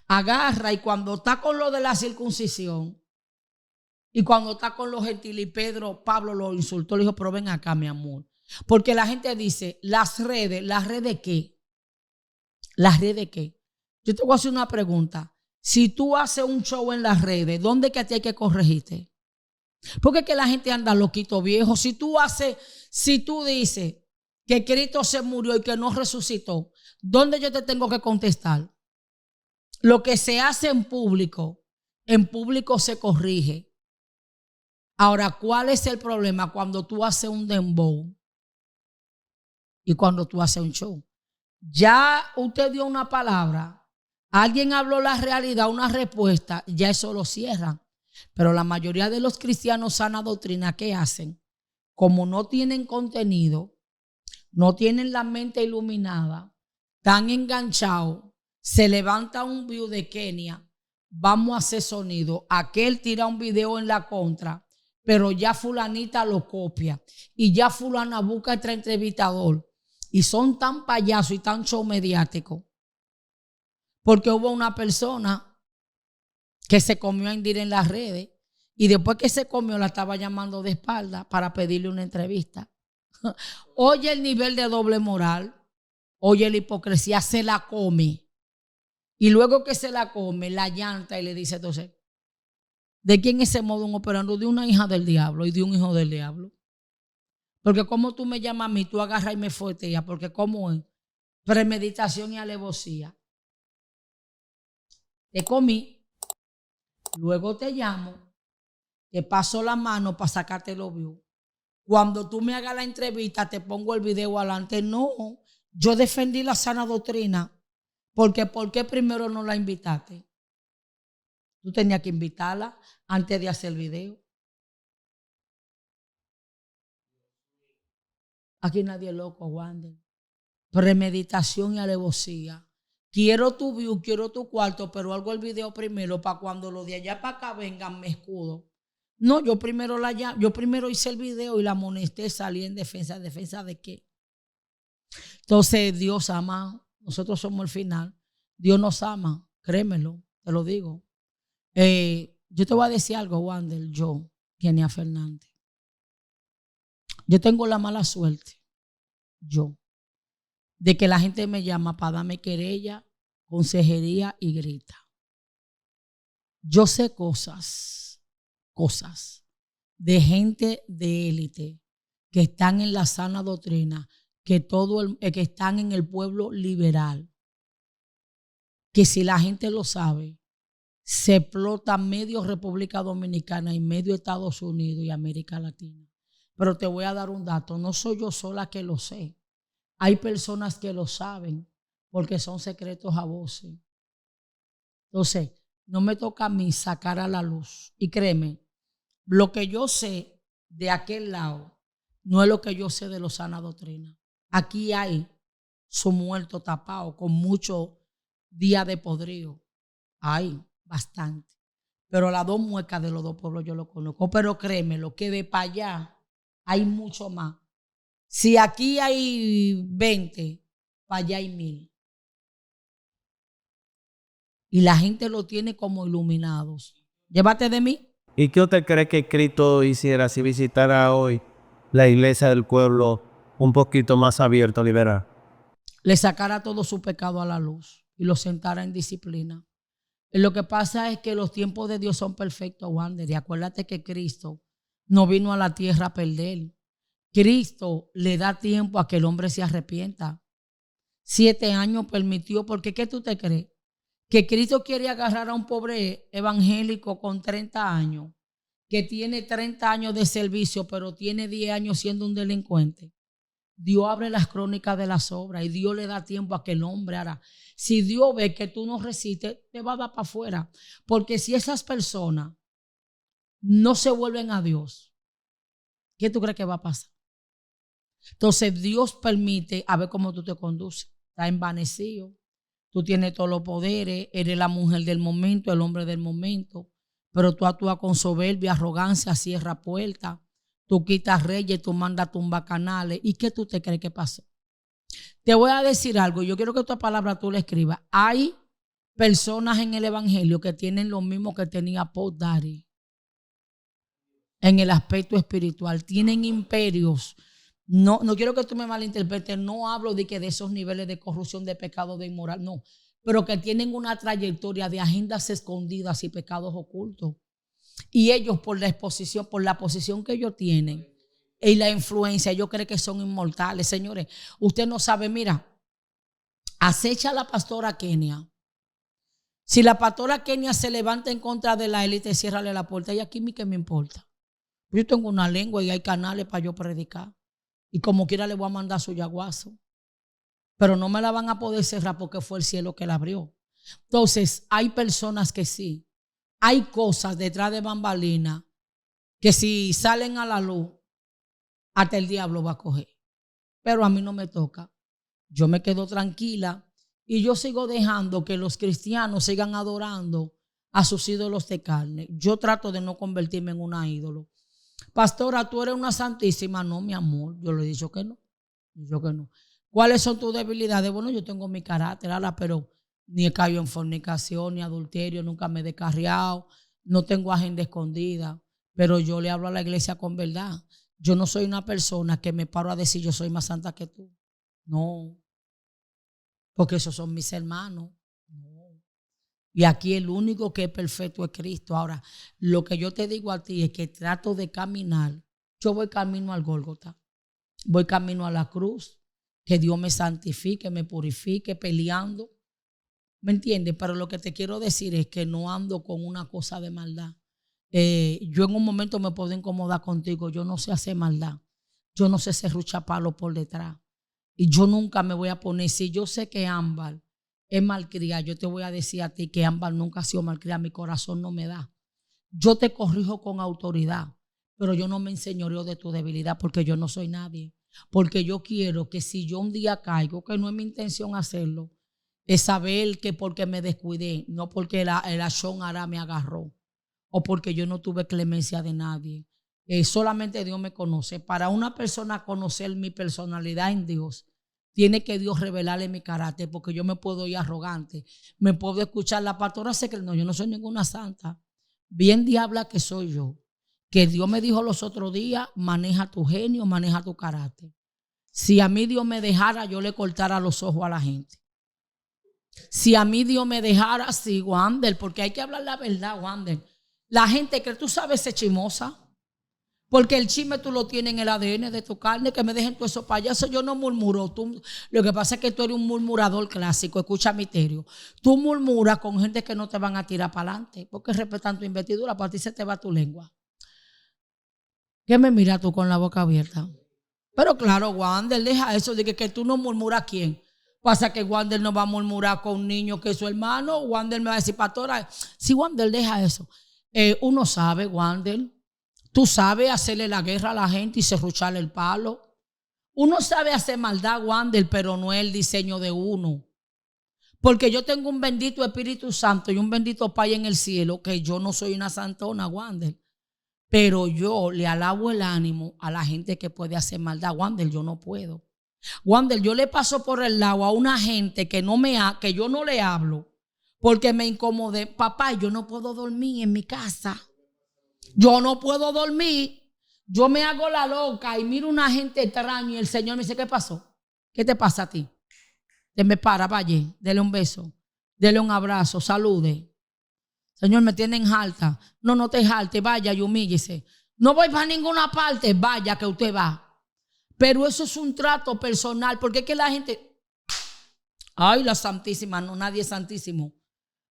Agarra y cuando está con lo de la circuncisión y cuando está con los gentiles y Pablo lo insultó, le dijo, pero ven acá mi amor. Porque la gente dice, ¿las redes qué? ¿Las redes de qué? Yo te voy a hacer una pregunta. Si tú haces un show en las redes, ¿dónde que te hay que corregirte? Porque es que la gente anda loquito viejo. Si tú dices que Cristo se murió y que no resucitó, ¿dónde yo te tengo que contestar? Lo que se hace en público se corrige. Ahora, ¿cuál es el problema cuando tú haces un dembow y cuando tú haces un show? Ya usted dio una palabra. Alguien habló la realidad, una respuesta, ya eso lo cierran. Pero la mayoría de los cristianos sana doctrina, ¿qué hacen? Como no tienen contenido, no tienen la mente iluminada, están enganchados, se levanta un view de Kenia, vamos a hacer sonido, aquel tira un video en la contra, pero ya fulanita lo copia y ya fulana busca otro entrevistador y son tan payasos y tan show mediáticos. Porque hubo una persona que se comió a Indira en las redes y después que se comió la estaba llamando de espalda para pedirle una entrevista. Oye el nivel de doble moral, oye la hipocresía, se la come. Y luego que se la come, la llanta y le dice entonces, ¿de quién es ese modo operando? De una hija del diablo y de un hijo del diablo. Porque como tú me llamas a mí, tú agarras y me fueteas, porque como es premeditación y alevosía. Te comí, luego te llamo, te paso la mano para sacarte los views. Cuando tú me hagas la entrevista, te pongo el video adelante. No, yo defendí la sana doctrina. Porque ¿por qué primero no la invitaste? Tú tenías que invitarla antes de hacer el video. Aquí nadie es loco, Wander. Premeditación y alevosía. Quiero tu view, quiero tu cuarto, pero hago el video primero para cuando los de allá para acá vengan me escudo. No, yo primero hice el video y la amonesté, salí en defensa. ¿Defensa de qué? Entonces Dios ama, nosotros somos el final. Dios nos ama, créemelo, te lo digo. Yo te voy a decir algo, Wander, yo, Kenia Fernández. Yo tengo la mala suerte, de que la gente me llama para darme querella, consejería y grita. Yo sé cosas de gente de élite que están en la sana doctrina, que están en el pueblo liberal, que si la gente lo sabe, se explota medio República Dominicana y medio Estados Unidos y América Latina. Pero te voy a dar un dato, no soy yo sola que lo sé. Hay personas que lo saben porque son secretos a voces. Entonces, no me toca a mí sacar a la luz. Y créeme, lo que yo sé de aquel lado no es lo que yo sé de los sana doctrina. Aquí hay su muerto tapado con muchos días de podrido. Hay bastante. Pero las dos muecas de los dos pueblos yo lo conozco. Pero créeme, lo que de para allá hay mucho más. Si aquí hay 20, para allá hay 1000. Y la gente lo tiene como iluminados. Llévate de mí. ¿Y qué usted cree que Cristo hiciera si visitara hoy la iglesia del pueblo un poquito más abierto, liberal? Le sacara todo su pecado a la luz y lo sentara en disciplina. Lo que pasa es que los tiempos de Dios son perfectos, Wander. Y acuérdate que Cristo no vino a la tierra a perder. Cristo le da tiempo a que el hombre se arrepienta. 7 años permitió, porque ¿qué tú te crees? Que Cristo quiere agarrar a un pobre evangélico con 30 años, que tiene 30 años de servicio, pero tiene 10 años siendo un delincuente. Dios abre las crónicas de las obras y Dios le da tiempo a que el hombre hará. Si Dios ve que tú no resistes, te va a dar para afuera. Porque si esas personas no se vuelven a Dios, ¿qué tú crees que va a pasar? Entonces Dios permite a ver cómo tú te conduces. Estás envanecido, tú tienes todos los poderes, eres la mujer del momento, el hombre del momento, pero tú actúas con soberbia, arrogancia, cierra puertas. Tú quitas reyes, tú mandas tumba canales. ¿Y qué tú te crees que pasó? Te voy a decir algo. Yo quiero que esta palabra tú la escribas. Hay personas en el evangelio que tienen lo mismo que tenía Paul Daddy en el aspecto espiritual. Tienen imperios. No quiero que tú me malinterpretes. No hablo de esos niveles de corrupción, de pecado, de inmoral. No. Pero que tienen una trayectoria de agendas escondidas y pecados ocultos. Y ellos por la exposición, por la posición que ellos tienen y la influencia, ellos creen que son inmortales. Señores, usted no sabe, mira, acecha a la pastora Kenia. Si la pastora Kenia se levanta en contra de la élite, ciérrale la puerta. Y aquí ¿qué me importa? Yo tengo una lengua y hay canales para yo predicar. Y como quiera le voy a mandar su yaguazo. Pero no me la van a poder cerrar porque fue el cielo que la abrió. Entonces, hay personas que sí. Hay cosas detrás de bambalinas que si salen a la luz, hasta el diablo va a coger. Pero a mí no me toca. Yo me quedo tranquila y yo sigo dejando que los cristianos sigan adorando a sus ídolos de carne. Yo trato de no convertirme en una ídolo. Pastora, tú eres una santísima. No, mi amor, yo le he dicho que no. ¿Cuáles son tus debilidades? Bueno, yo tengo mi carácter, pero ni he caído en fornicación, ni adulterio, nunca me he descarriado, no tengo agenda escondida, pero yo le hablo a la iglesia con verdad. Yo no soy una persona que me paro a decir yo soy más santa que tú. No, porque esos son mis hermanos. No. Y aquí el único que es perfecto es Cristo. Ahora, lo que yo te digo a ti es que trato de caminar. Yo voy camino al Gólgota, voy camino a la cruz, que Dios me santifique, me purifique, peleando. ¿Me entiendes? Pero lo que te quiero decir es que no ando con una cosa de maldad. Yo en un momento me puedo incomodar contigo. Yo no sé hacer maldad. Yo no sé serruchar palo por detrás. Y yo nunca me voy a poner. Si yo sé que Ámbar es malcriada, yo te voy a decir a ti que Ámbar nunca ha sido malcriada. Mi corazón no me da. Yo te corrijo con autoridad, pero yo no me enseñoreo de tu debilidad porque yo no soy nadie. Porque yo quiero que si yo un día caigo, que no es mi intención hacerlo, es saber que porque me descuidé, no porque el Ashon Ara me agarró o porque yo no tuve clemencia de nadie. Solamente Dios me conoce. Para una persona conocer mi personalidad en Dios, tiene que Dios revelarle mi carácter, porque yo me puedo ir arrogante, me puedo escuchar la pastora sé que no, yo no soy ninguna santa. Bien diabla que soy yo, que Dios me dijo los otros días, maneja tu genio, maneja tu carácter. Si a mí Dios me dejara, yo le cortara los ojos a la gente. Si a mí Dios me dejara así, Wander, porque hay que hablar la verdad, Wander. La gente que tú sabes es chismosa, porque el chisme tú lo tienes en el ADN de tu carne, que me dejen todo eso payaso. Yo no murmuro. Lo que pasa es que tú eres un murmurador clásico, escucha misterio. Tú murmuras con gente que no te van a tirar para adelante, porque respetan tu investidura, para ti se te va tu lengua. ¿Qué me miras tú con la boca abierta? Pero claro, Wander, deja eso de que tú no murmuras a quién. Pasa que Wander no va a murmurar con un niño que es su hermano. Wander me va a decir, pastora, si Wander deja eso. Uno sabe, Wander, tú sabes hacerle la guerra a la gente y serrucharle el palo. Uno sabe hacer maldad, Wander, pero no es el diseño de uno. Porque yo tengo un bendito Espíritu Santo y un bendito Padre en el cielo, que yo no soy una santona, Wander. Pero yo le alabo el ánimo a la gente que puede hacer maldad. Wander, yo no puedo. Wander, yo le paso por el lado a una gente que yo no le hablo porque me incomodé. Papá, yo no puedo dormir en mi casa. Yo no puedo dormir. Yo me hago la loca y miro a una gente extraña y el Señor me dice, ¿qué pasó? ¿Qué te pasa a ti? Te me para, vaya, dele un beso, dele un abrazo, salude. Señor, me tienen alta. No, no te jalte, vaya y humíllese. No voy para ninguna parte, vaya que usted va. Pero eso es un trato personal, porque es que la gente, ay, la santísima, no, nadie es santísimo.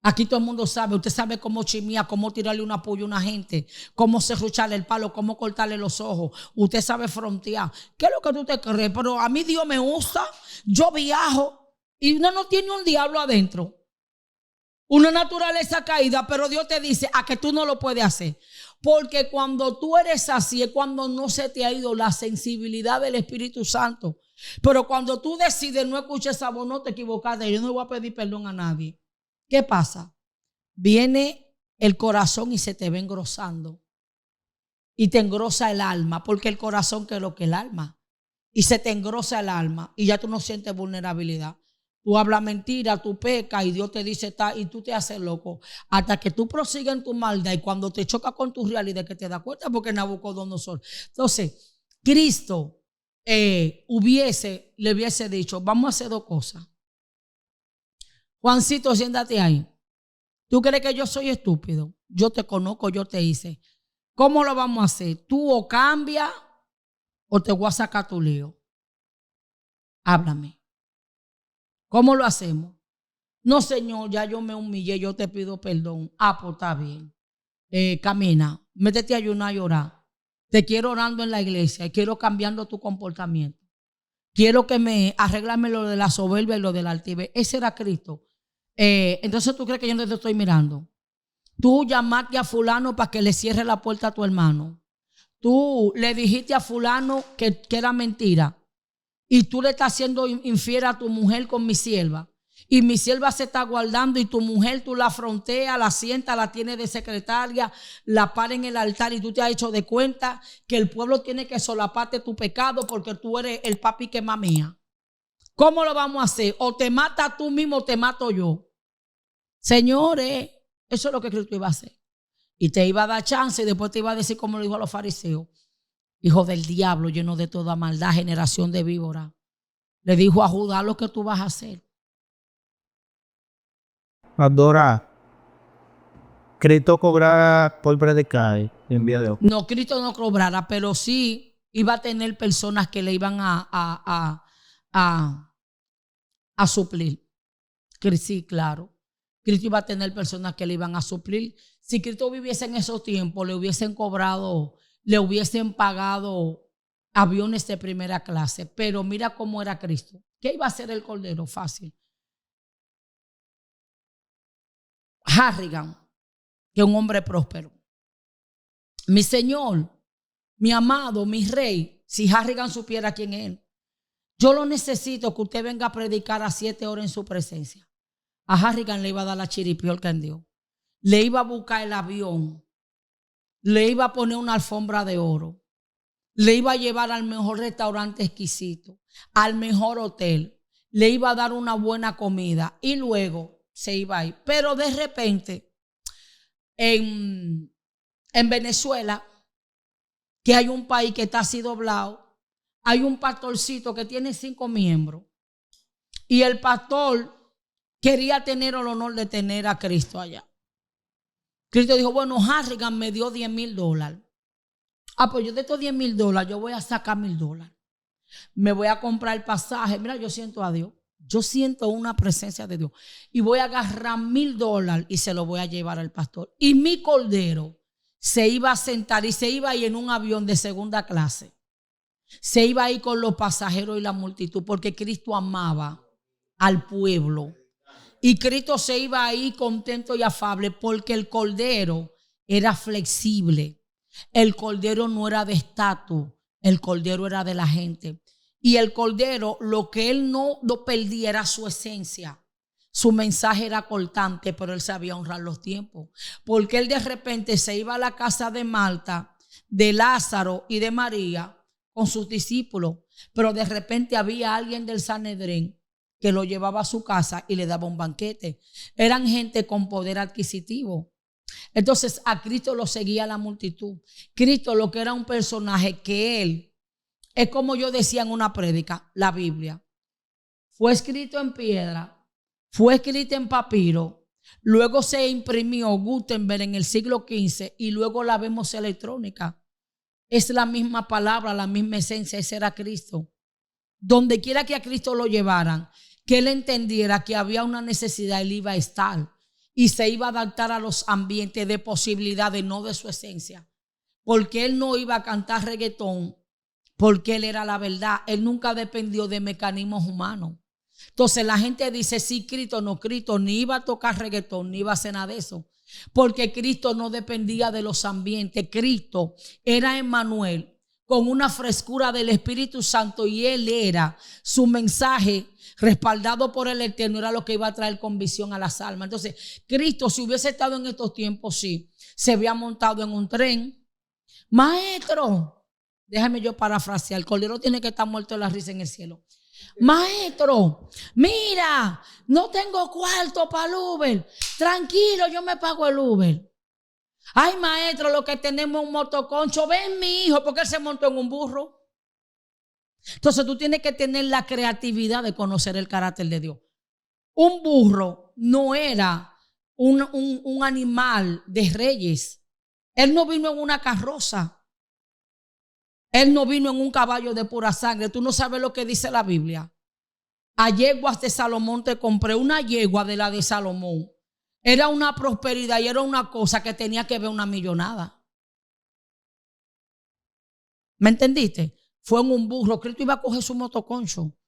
Aquí todo el mundo sabe, usted sabe cómo chimía, cómo tirarle un apoyo a una gente, cómo serrucharle el palo, cómo cortarle los ojos. Usted sabe frontear. ¿Qué es lo que tú te crees? Pero a mí Dios me usa, yo viajo y uno no tiene un diablo adentro. Una naturaleza caída, pero Dios te dice a que tú no lo puedes hacer. Porque cuando tú eres así es cuando no se te ha ido la sensibilidad del Espíritu Santo. Pero cuando tú decides no escuchar esa voz, no te equivocaste. Yo no voy a pedir perdón a nadie. ¿Qué pasa? Viene el corazón y se te va engrosando. Y te engrosa el alma, porque el corazón que es lo que el alma. Y se te engrosa el alma y ya tú no sientes vulnerabilidad. Tú hablas mentira, tú pecas y Dios te dice está y tú te haces loco. Hasta que tú prosigues en tu maldad y cuando te choca con tu realidad que te das cuenta porque Nabucodonosor. Entonces, Cristo le hubiese dicho, vamos a hacer dos cosas. Juancito, siéntate ahí. ¿Tú crees que yo soy estúpido? Yo te conozco, yo te hice. ¿Cómo lo vamos a hacer? Tú o cambias o te voy a sacar tu lío. Háblame. ¿Cómo lo hacemos? No, Señor, ya yo me humillé, yo te pido perdón. Ah, pues está bien. Camina, métete a ayunar y orar. Te quiero orando en la iglesia y quiero cambiando tu comportamiento. Quiero que me arreglame lo de la soberbia y lo del altivez. Ese era Cristo. Entonces tú crees que yo no te estoy mirando. Tú llamaste a fulano para que le cierre la puerta a tu hermano. Tú le dijiste a fulano que era mentira. Y tú le estás haciendo infiel a tu mujer con mi sierva. Y mi sierva se está guardando y tu mujer tú la fronteas, la sientas, la tienes de secretaria, la para en el altar y tú te has hecho de cuenta que el pueblo tiene que solaparte tu pecado porque tú eres el papi que mamea. ¿Cómo lo vamos a hacer? O te matas tú mismo o te mato yo. Señores, eso es lo que Cristo iba a hacer. Y te iba a dar chance y después te iba a decir como lo dijo a los fariseos. Hijo del diablo, lleno de toda maldad, generación de víbora. Le dijo a Judá lo que tú vas a hacer. Adora, Cristo cobrará por predicar en vía de hoy. No, Cristo no cobrará, pero sí iba a tener personas que le iban a suplir. Sí, claro. Cristo iba a tener personas que le iban a suplir. Si Cristo viviese en esos tiempos, le hubiesen cobrado, le hubiesen pagado aviones de primera clase. Pero mira cómo era Cristo. ¿Qué iba a hacer el Cordero? Fácil. Harrigan, que es un hombre próspero. Mi Señor, mi amado, mi rey, si Harrigan supiera quién es él, yo lo necesito que usted venga a predicar a 7 horas en su presencia. A Harrigan le iba a dar la chiripiorca en Dios. Le iba a buscar el avión. Le iba a poner una alfombra de oro. Le iba a llevar al mejor restaurante exquisito, al mejor hotel. Le iba a dar una buena comida y luego se iba a ir. Pero de repente, en Venezuela, que hay un país que está así doblado, hay un pastorcito que tiene 5 miembros. Y el pastor quería tener el honor de tener a Cristo allá. Cristo dijo, bueno, Harrigan me dio $10,000. Ah, pues yo de estos $10,000, yo voy a sacar $1,000. Me voy a comprar el pasaje. Mira, yo siento a Dios. Yo siento una presencia de Dios. Y voy a agarrar $1,000 y se lo voy a llevar al pastor. Y mi cordero se iba a sentar y se iba a ir en un avión de segunda clase. Se iba a ir con los pasajeros y la multitud porque Cristo amaba al pueblo. Y Cristo se iba a ir contento y afable porque el cordero era flexible. El cordero no era de estatus, el cordero era de la gente. Y el cordero, lo que él no perdía era su esencia. Su mensaje era cortante, pero él sabía honrar los tiempos. Porque él de repente se iba a la casa de Marta, de Lázaro y de María con sus discípulos. Pero de repente había alguien del Sanedrín que lo llevaba a su casa y le daba un banquete. Eran gente con poder adquisitivo. Entonces a Cristo lo seguía la multitud. Cristo, lo que era un personaje que él, es como yo decía en una prédica, la Biblia fue escrito en piedra, fue escrito en papiro, luego se imprimió Gutenberg en el siglo XV y luego la vemos electrónica. Es la misma palabra, la misma esencia, ese era Cristo. Donde quiera que a Cristo lo llevaran, que él entendiera que había una necesidad, él iba a estar y se iba a adaptar a los ambientes de posibilidades, no de su esencia. Porque él no iba a cantar reggaetón, porque él era la verdad. Él nunca dependió de mecanismos humanos. Entonces la gente dice, sí, Cristo, no, Cristo ni iba a tocar reggaetón, ni iba a hacer nada de eso. Porque Cristo no dependía de los ambientes. Cristo era Emmanuel, con una frescura del Espíritu Santo, y él era su mensaje respaldado por el Eterno, era lo que iba a traer convicción a las almas. Entonces Cristo, si hubiese estado en estos tiempos, sí, se había montado en un tren. Maestro, déjame yo parafrasear, el cordero tiene que estar muerto de la risa en el cielo. Maestro, mira, no tengo cuarto para el Uber, tranquilo, yo me pago el Uber. Ay, maestro, lo que tenemos es un motoconcho. Ven, mi hijo, porque él se montó en un burro. Entonces tú tienes que tener la creatividad de conocer el carácter de Dios. Un burro no era un animal de reyes. Él no vino en una carroza. Él no vino en un caballo de pura sangre. Tú no sabes lo que dice la Biblia. A yeguas de Salomón te compré. Una yegua de la de Salomón era una prosperidad y era una cosa que tenía que ver una millonada. ¿Me entendiste? Fue en un burro. Cristo iba a coger su motoconcho.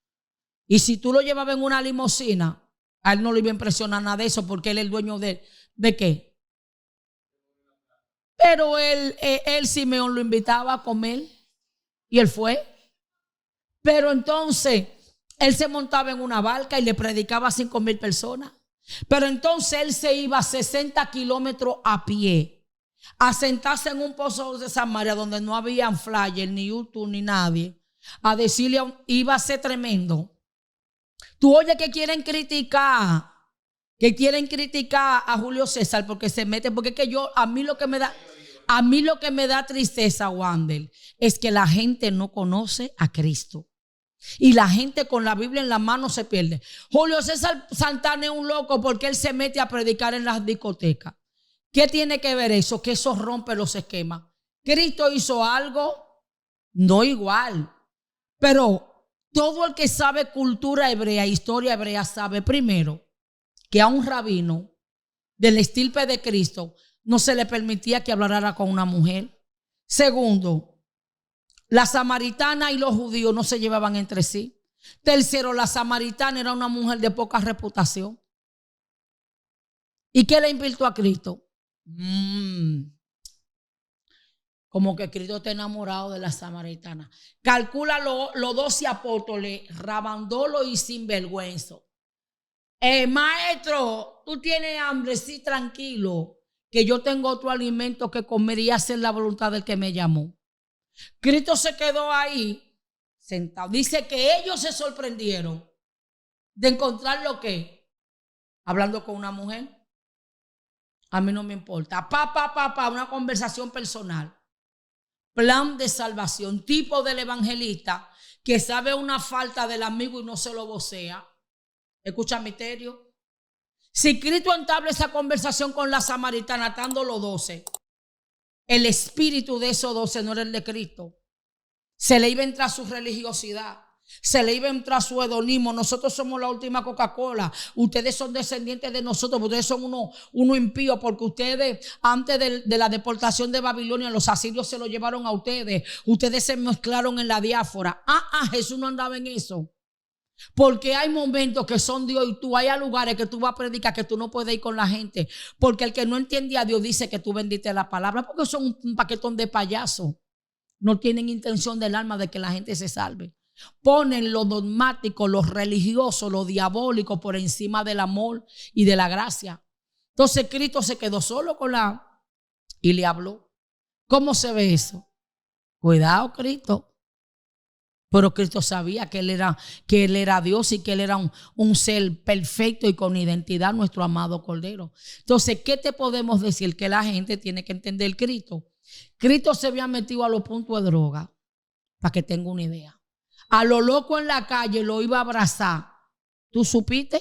Y si tú lo llevabas en una limusina, a él no le iba a impresionar nada de eso, porque él es el dueño ¿de qué? Pero él Simeón lo invitaba a comer y él fue. Pero entonces él se montaba en una barca y le predicaba a 5,000 personas. Pero entonces él se iba a 60 kilómetros a pie a sentarse en un pozo de Samaria donde no había flyer, ni YouTube, ni nadie, a decirle, iba a ser tremendo. Tú oyes que quieren criticar a Julio César porque se mete, porque es que a mí lo que me da tristeza, Wander, es que la gente no conoce a Cristo. Y la gente con la Biblia en la mano se pierde. Julio César Santana es un loco porque él se mete a predicar en las discotecas. ¿Qué tiene que ver eso? Que eso rompe los esquemas. ¿Cristo hizo algo? No igual. Pero todo el que sabe cultura hebrea, historia hebrea, sabe primero que a un rabino del estirpe de Cristo no se le permitía que hablara con una mujer. Segundo, la samaritana y los judíos no se llevaban entre sí. Tercero, la samaritana era una mujer de poca reputación. ¿Y qué le invirtió a Cristo? Como que Cristo está enamorado de la samaritana. Calcula los 12 apóstoles, rabandolo y sinvergüenza. Maestro, tú tienes hambre, sí, tranquilo, que yo tengo otro alimento que comer y hacer la voluntad del que me llamó. Cristo se quedó ahí sentado. Dice que ellos se sorprendieron de encontrar lo que, hablando con una mujer. A mí no me importa. Una conversación personal. Plan de salvación. Tipo del evangelista que sabe una falta del amigo y no se lo vocea. Escucha misterio. Si Cristo entabla esa conversación con la samaritana, estando los 12, el espíritu de esos 12 no era el de Cristo. Se le iba a entrar su religiosidad. Se le iba a entrar su hedonismo. Nosotros somos la última Coca-Cola. Ustedes son descendientes de nosotros. Ustedes son unos impíos porque ustedes, antes de la deportación de Babilonia, los asirios se lo llevaron a ustedes. Ustedes se mezclaron en la diáspora. Jesús no andaba en eso. Porque hay momentos que son Dios y tú. Hay lugares que tú vas a predicar que tú no puedes ir con la gente. Porque el que no entiende a Dios dice que tú bendiste la palabra. Porque son un paquetón de payasos. No tienen intención del alma de que la gente se salve. Ponen lo dogmático, lo religioso, lo diabólico por encima del amor y de la gracia. Entonces Cristo se quedó solo y le habló. ¿Cómo se ve eso? Cuidado, Cristo. Pero Cristo sabía que Él era Dios y que Él era un ser perfecto y con identidad, nuestro amado Cordero. Entonces, ¿qué te podemos decir? Que la gente tiene que entender Cristo. Cristo se había metido a los puntos de droga, para que tenga una idea. A lo loco en la calle lo iba a abrazar. ¿Tú supiste?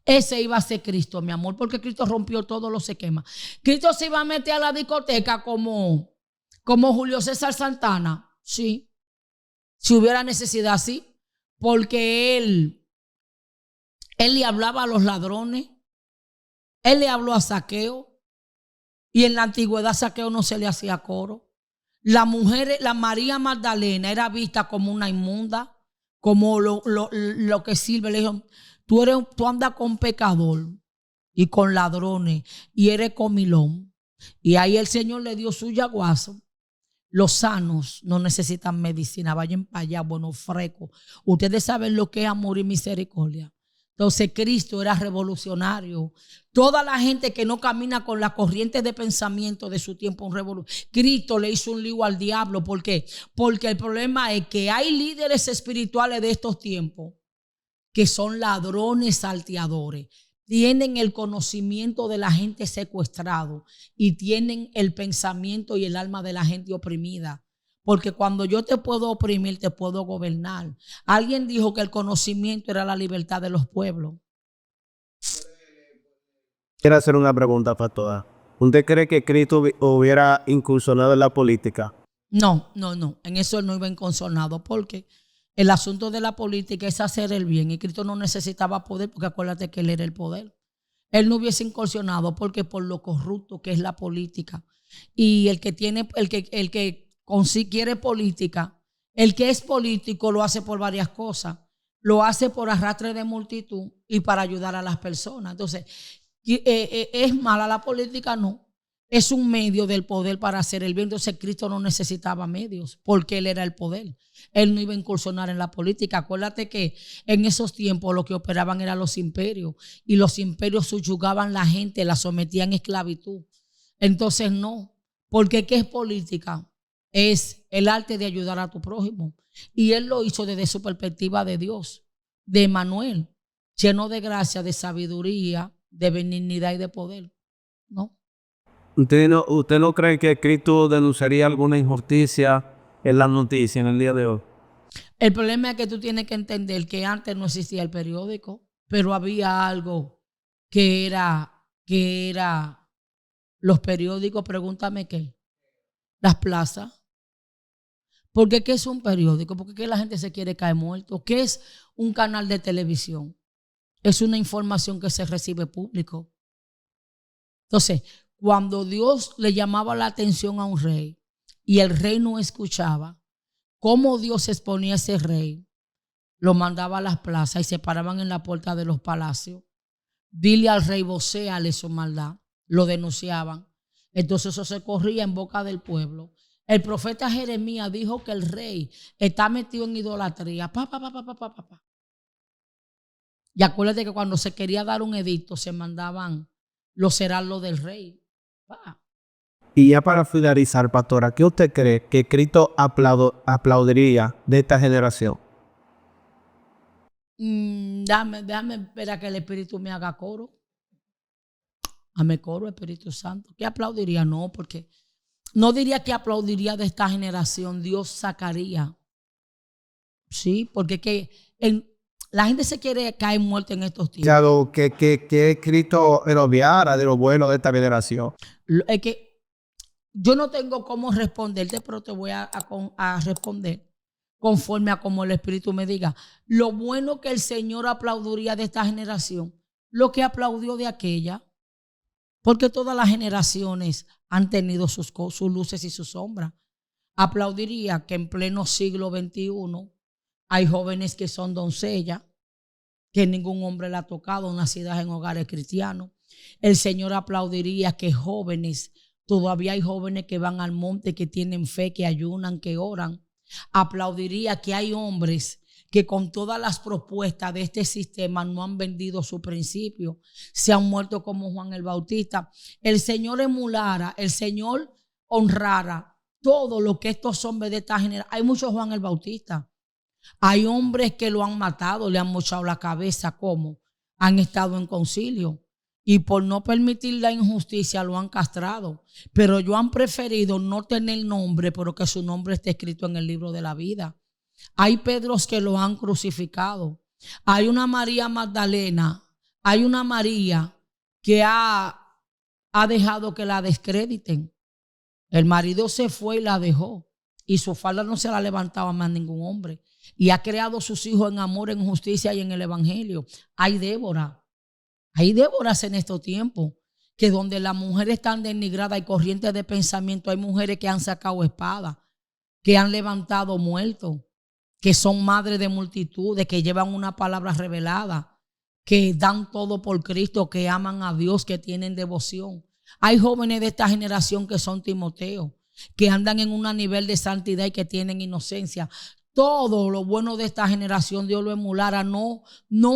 Ese iba a ser Cristo, mi amor, porque Cristo rompió todos los esquemas. Cristo se iba a meter a la discoteca como Julio César Santana. Sí. Si hubiera necesidad, sí. Porque él le hablaba a los ladrones. Él le habló a Zaqueo. Y en la antigüedad Zaqueo no se le hacía coro. La María Magdalena era vista como una inmunda, como lo que sirve. Le dijo, tú andas con pecador y con ladrones y eres comilón. Y ahí el Señor le dio su yaguazo. Los sanos no necesitan medicina, vayan para allá, buenos frescos. Ustedes saben lo que es amor y misericordia. Entonces Cristo era revolucionario. Toda la gente que no camina con la corriente de pensamiento de su tiempo, un revolucionario. Cristo le hizo un lío al diablo. ¿Por qué? Porque el problema es que hay líderes espirituales de estos tiempos que son ladrones salteadores. Tienen el conocimiento de la gente secuestrado y tienen el pensamiento y el alma de la gente oprimida. Porque cuando yo te puedo oprimir, te puedo gobernar. Alguien dijo que el conocimiento era la libertad de los pueblos. Quiero hacer una pregunta, pastora. ¿Usted cree que Cristo hubiera incursionado en la política? No. En eso él no iba incursionado porque el asunto de la política es hacer el bien y Cristo no necesitaba poder porque acuérdate que él era el poder. Él no hubiese incursionado porque por lo corrupto que es la política. Y el que quiere política, el que es político lo hace por varias cosas. Lo hace por arrastre de multitud y para ayudar a las personas. Entonces, ¿es mala la política? No. Es un medio del poder para hacer el bien. Entonces Cristo no necesitaba medios porque Él era el poder. Él no iba a incursionar en la política. Acuérdate que en esos tiempos lo que operaban eran los imperios y los imperios subyugaban la gente, la sometían a esclavitud. Entonces no, porque ¿qué es política? Es el arte de ayudar a tu prójimo. Y Él lo hizo desde su perspectiva de Dios, de Emmanuel, lleno de gracia, de sabiduría, de benignidad y de poder. ¿No? ¿Usted no cree que Cristo denunciaría alguna injusticia en las noticias en el día de hoy? El problema es que tú tienes que entender que antes no existía el periódico, pero había algo que era los periódicos, pregúntame qué, las plazas. Porque ¿qué es un periódico? Porque ¿qué la gente se quiere caer muerto? ¿Qué es un canal de televisión? Es una información que se recibe público. Entonces, cuando Dios le llamaba la atención a un rey y el rey no escuchaba, ¿cómo Dios exponía a ese rey? Lo mandaba a las plazas y se paraban en la puerta de los palacios. Dile al rey, vocéale su maldad. Lo denunciaban. Entonces eso se corría en boca del pueblo. El profeta Jeremías dijo que el rey está metido en idolatría. Y acuérdate que cuando se quería dar un edicto se mandaban los heraldos del rey. Y ya para finalizar, pastora, ¿qué usted cree que Cristo aplaudiría de esta generación? Déjame esperar que el Espíritu me haga coro. Hazme coro, Espíritu Santo. ¿Qué aplaudiría? No, porque no diría que aplaudiría de esta generación. Dios sacaría. Sí, porque la gente se quiere caer muerta en estos tiempos. Claro, que Cristo obviara de lo bueno de esta generación. Es que yo no tengo cómo responderte, pero te voy a responder conforme a como el Espíritu me diga. Lo bueno que el Señor aplaudiría de esta generación, lo que aplaudió de aquella, porque todas las generaciones han tenido sus luces y sus sombras. Aplaudiría que en pleno siglo XXI hay jóvenes que son doncellas, que ningún hombre la ha tocado, nacidas en hogares cristianos. El Señor aplaudiría que todavía hay jóvenes que van al monte, que tienen fe, que ayunan, que oran. Aplaudiría que hay hombres que con todas las propuestas de este sistema no han vendido su principio, se han muerto como Juan el Bautista. El Señor emulara, el Señor honrara todo lo que estos hombres de esta generación. Hay muchos Juan el Bautista, Hay hombres que lo han matado, le han mochado la cabeza, ¿cómo? Han estado en concilio y por no permitir la injusticia lo han castrado. Pero ellos han preferido no tener nombre, pero que su nombre esté escrito en el libro de la vida. Hay Pedros que lo han crucificado. Hay una María Magdalena, hay una María que ha dejado que la descréditen. El marido se fue y la dejó. Y su falda no se la levantaba más ningún hombre. Y ha creado sus hijos en amor, en justicia y en el evangelio. Hay Déboras en estos tiempos, que donde las mujeres están denigradas y corrientes de pensamiento, hay mujeres que han sacado espadas, que han levantado muertos, que son madres de multitudes, que llevan una palabra revelada, que dan todo por Cristo, que aman a Dios, que tienen devoción. Hay jóvenes de esta generación que son Timoteo, que andan en un nivel de santidad y que tienen inocencia. Todo lo bueno de esta generación Dios lo emulara, no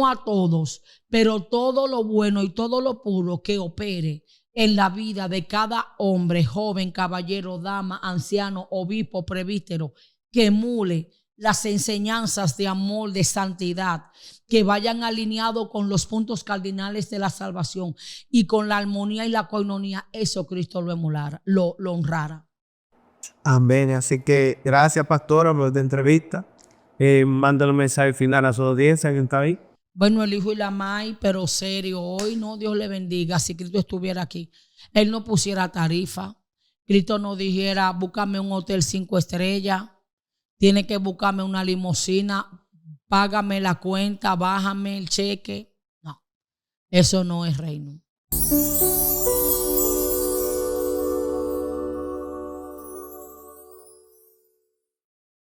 a todos, pero todo lo bueno y todo lo puro que opere en la vida de cada hombre, joven, caballero, dama, anciano, obispo, presbítero, que emule las enseñanzas de amor, de santidad, que vayan alineados con los puntos cardinales de la salvación y con la armonía y la coinonía. Eso Cristo lo emulara, lo honrara. Amén. Así que gracias, pastora, por esta entrevista. Mándale un mensaje final a su audiencia que está ahí. Bueno, el hijo y la mai, pero serio, hoy no, Dios le bendiga. Si Cristo estuviera aquí, Él no pusiera tarifa. Cristo no dijera, búscame un hotel 5 estrellas, tiene que buscarme una limusina, págame la cuenta, bájame el cheque. No, eso no es reino.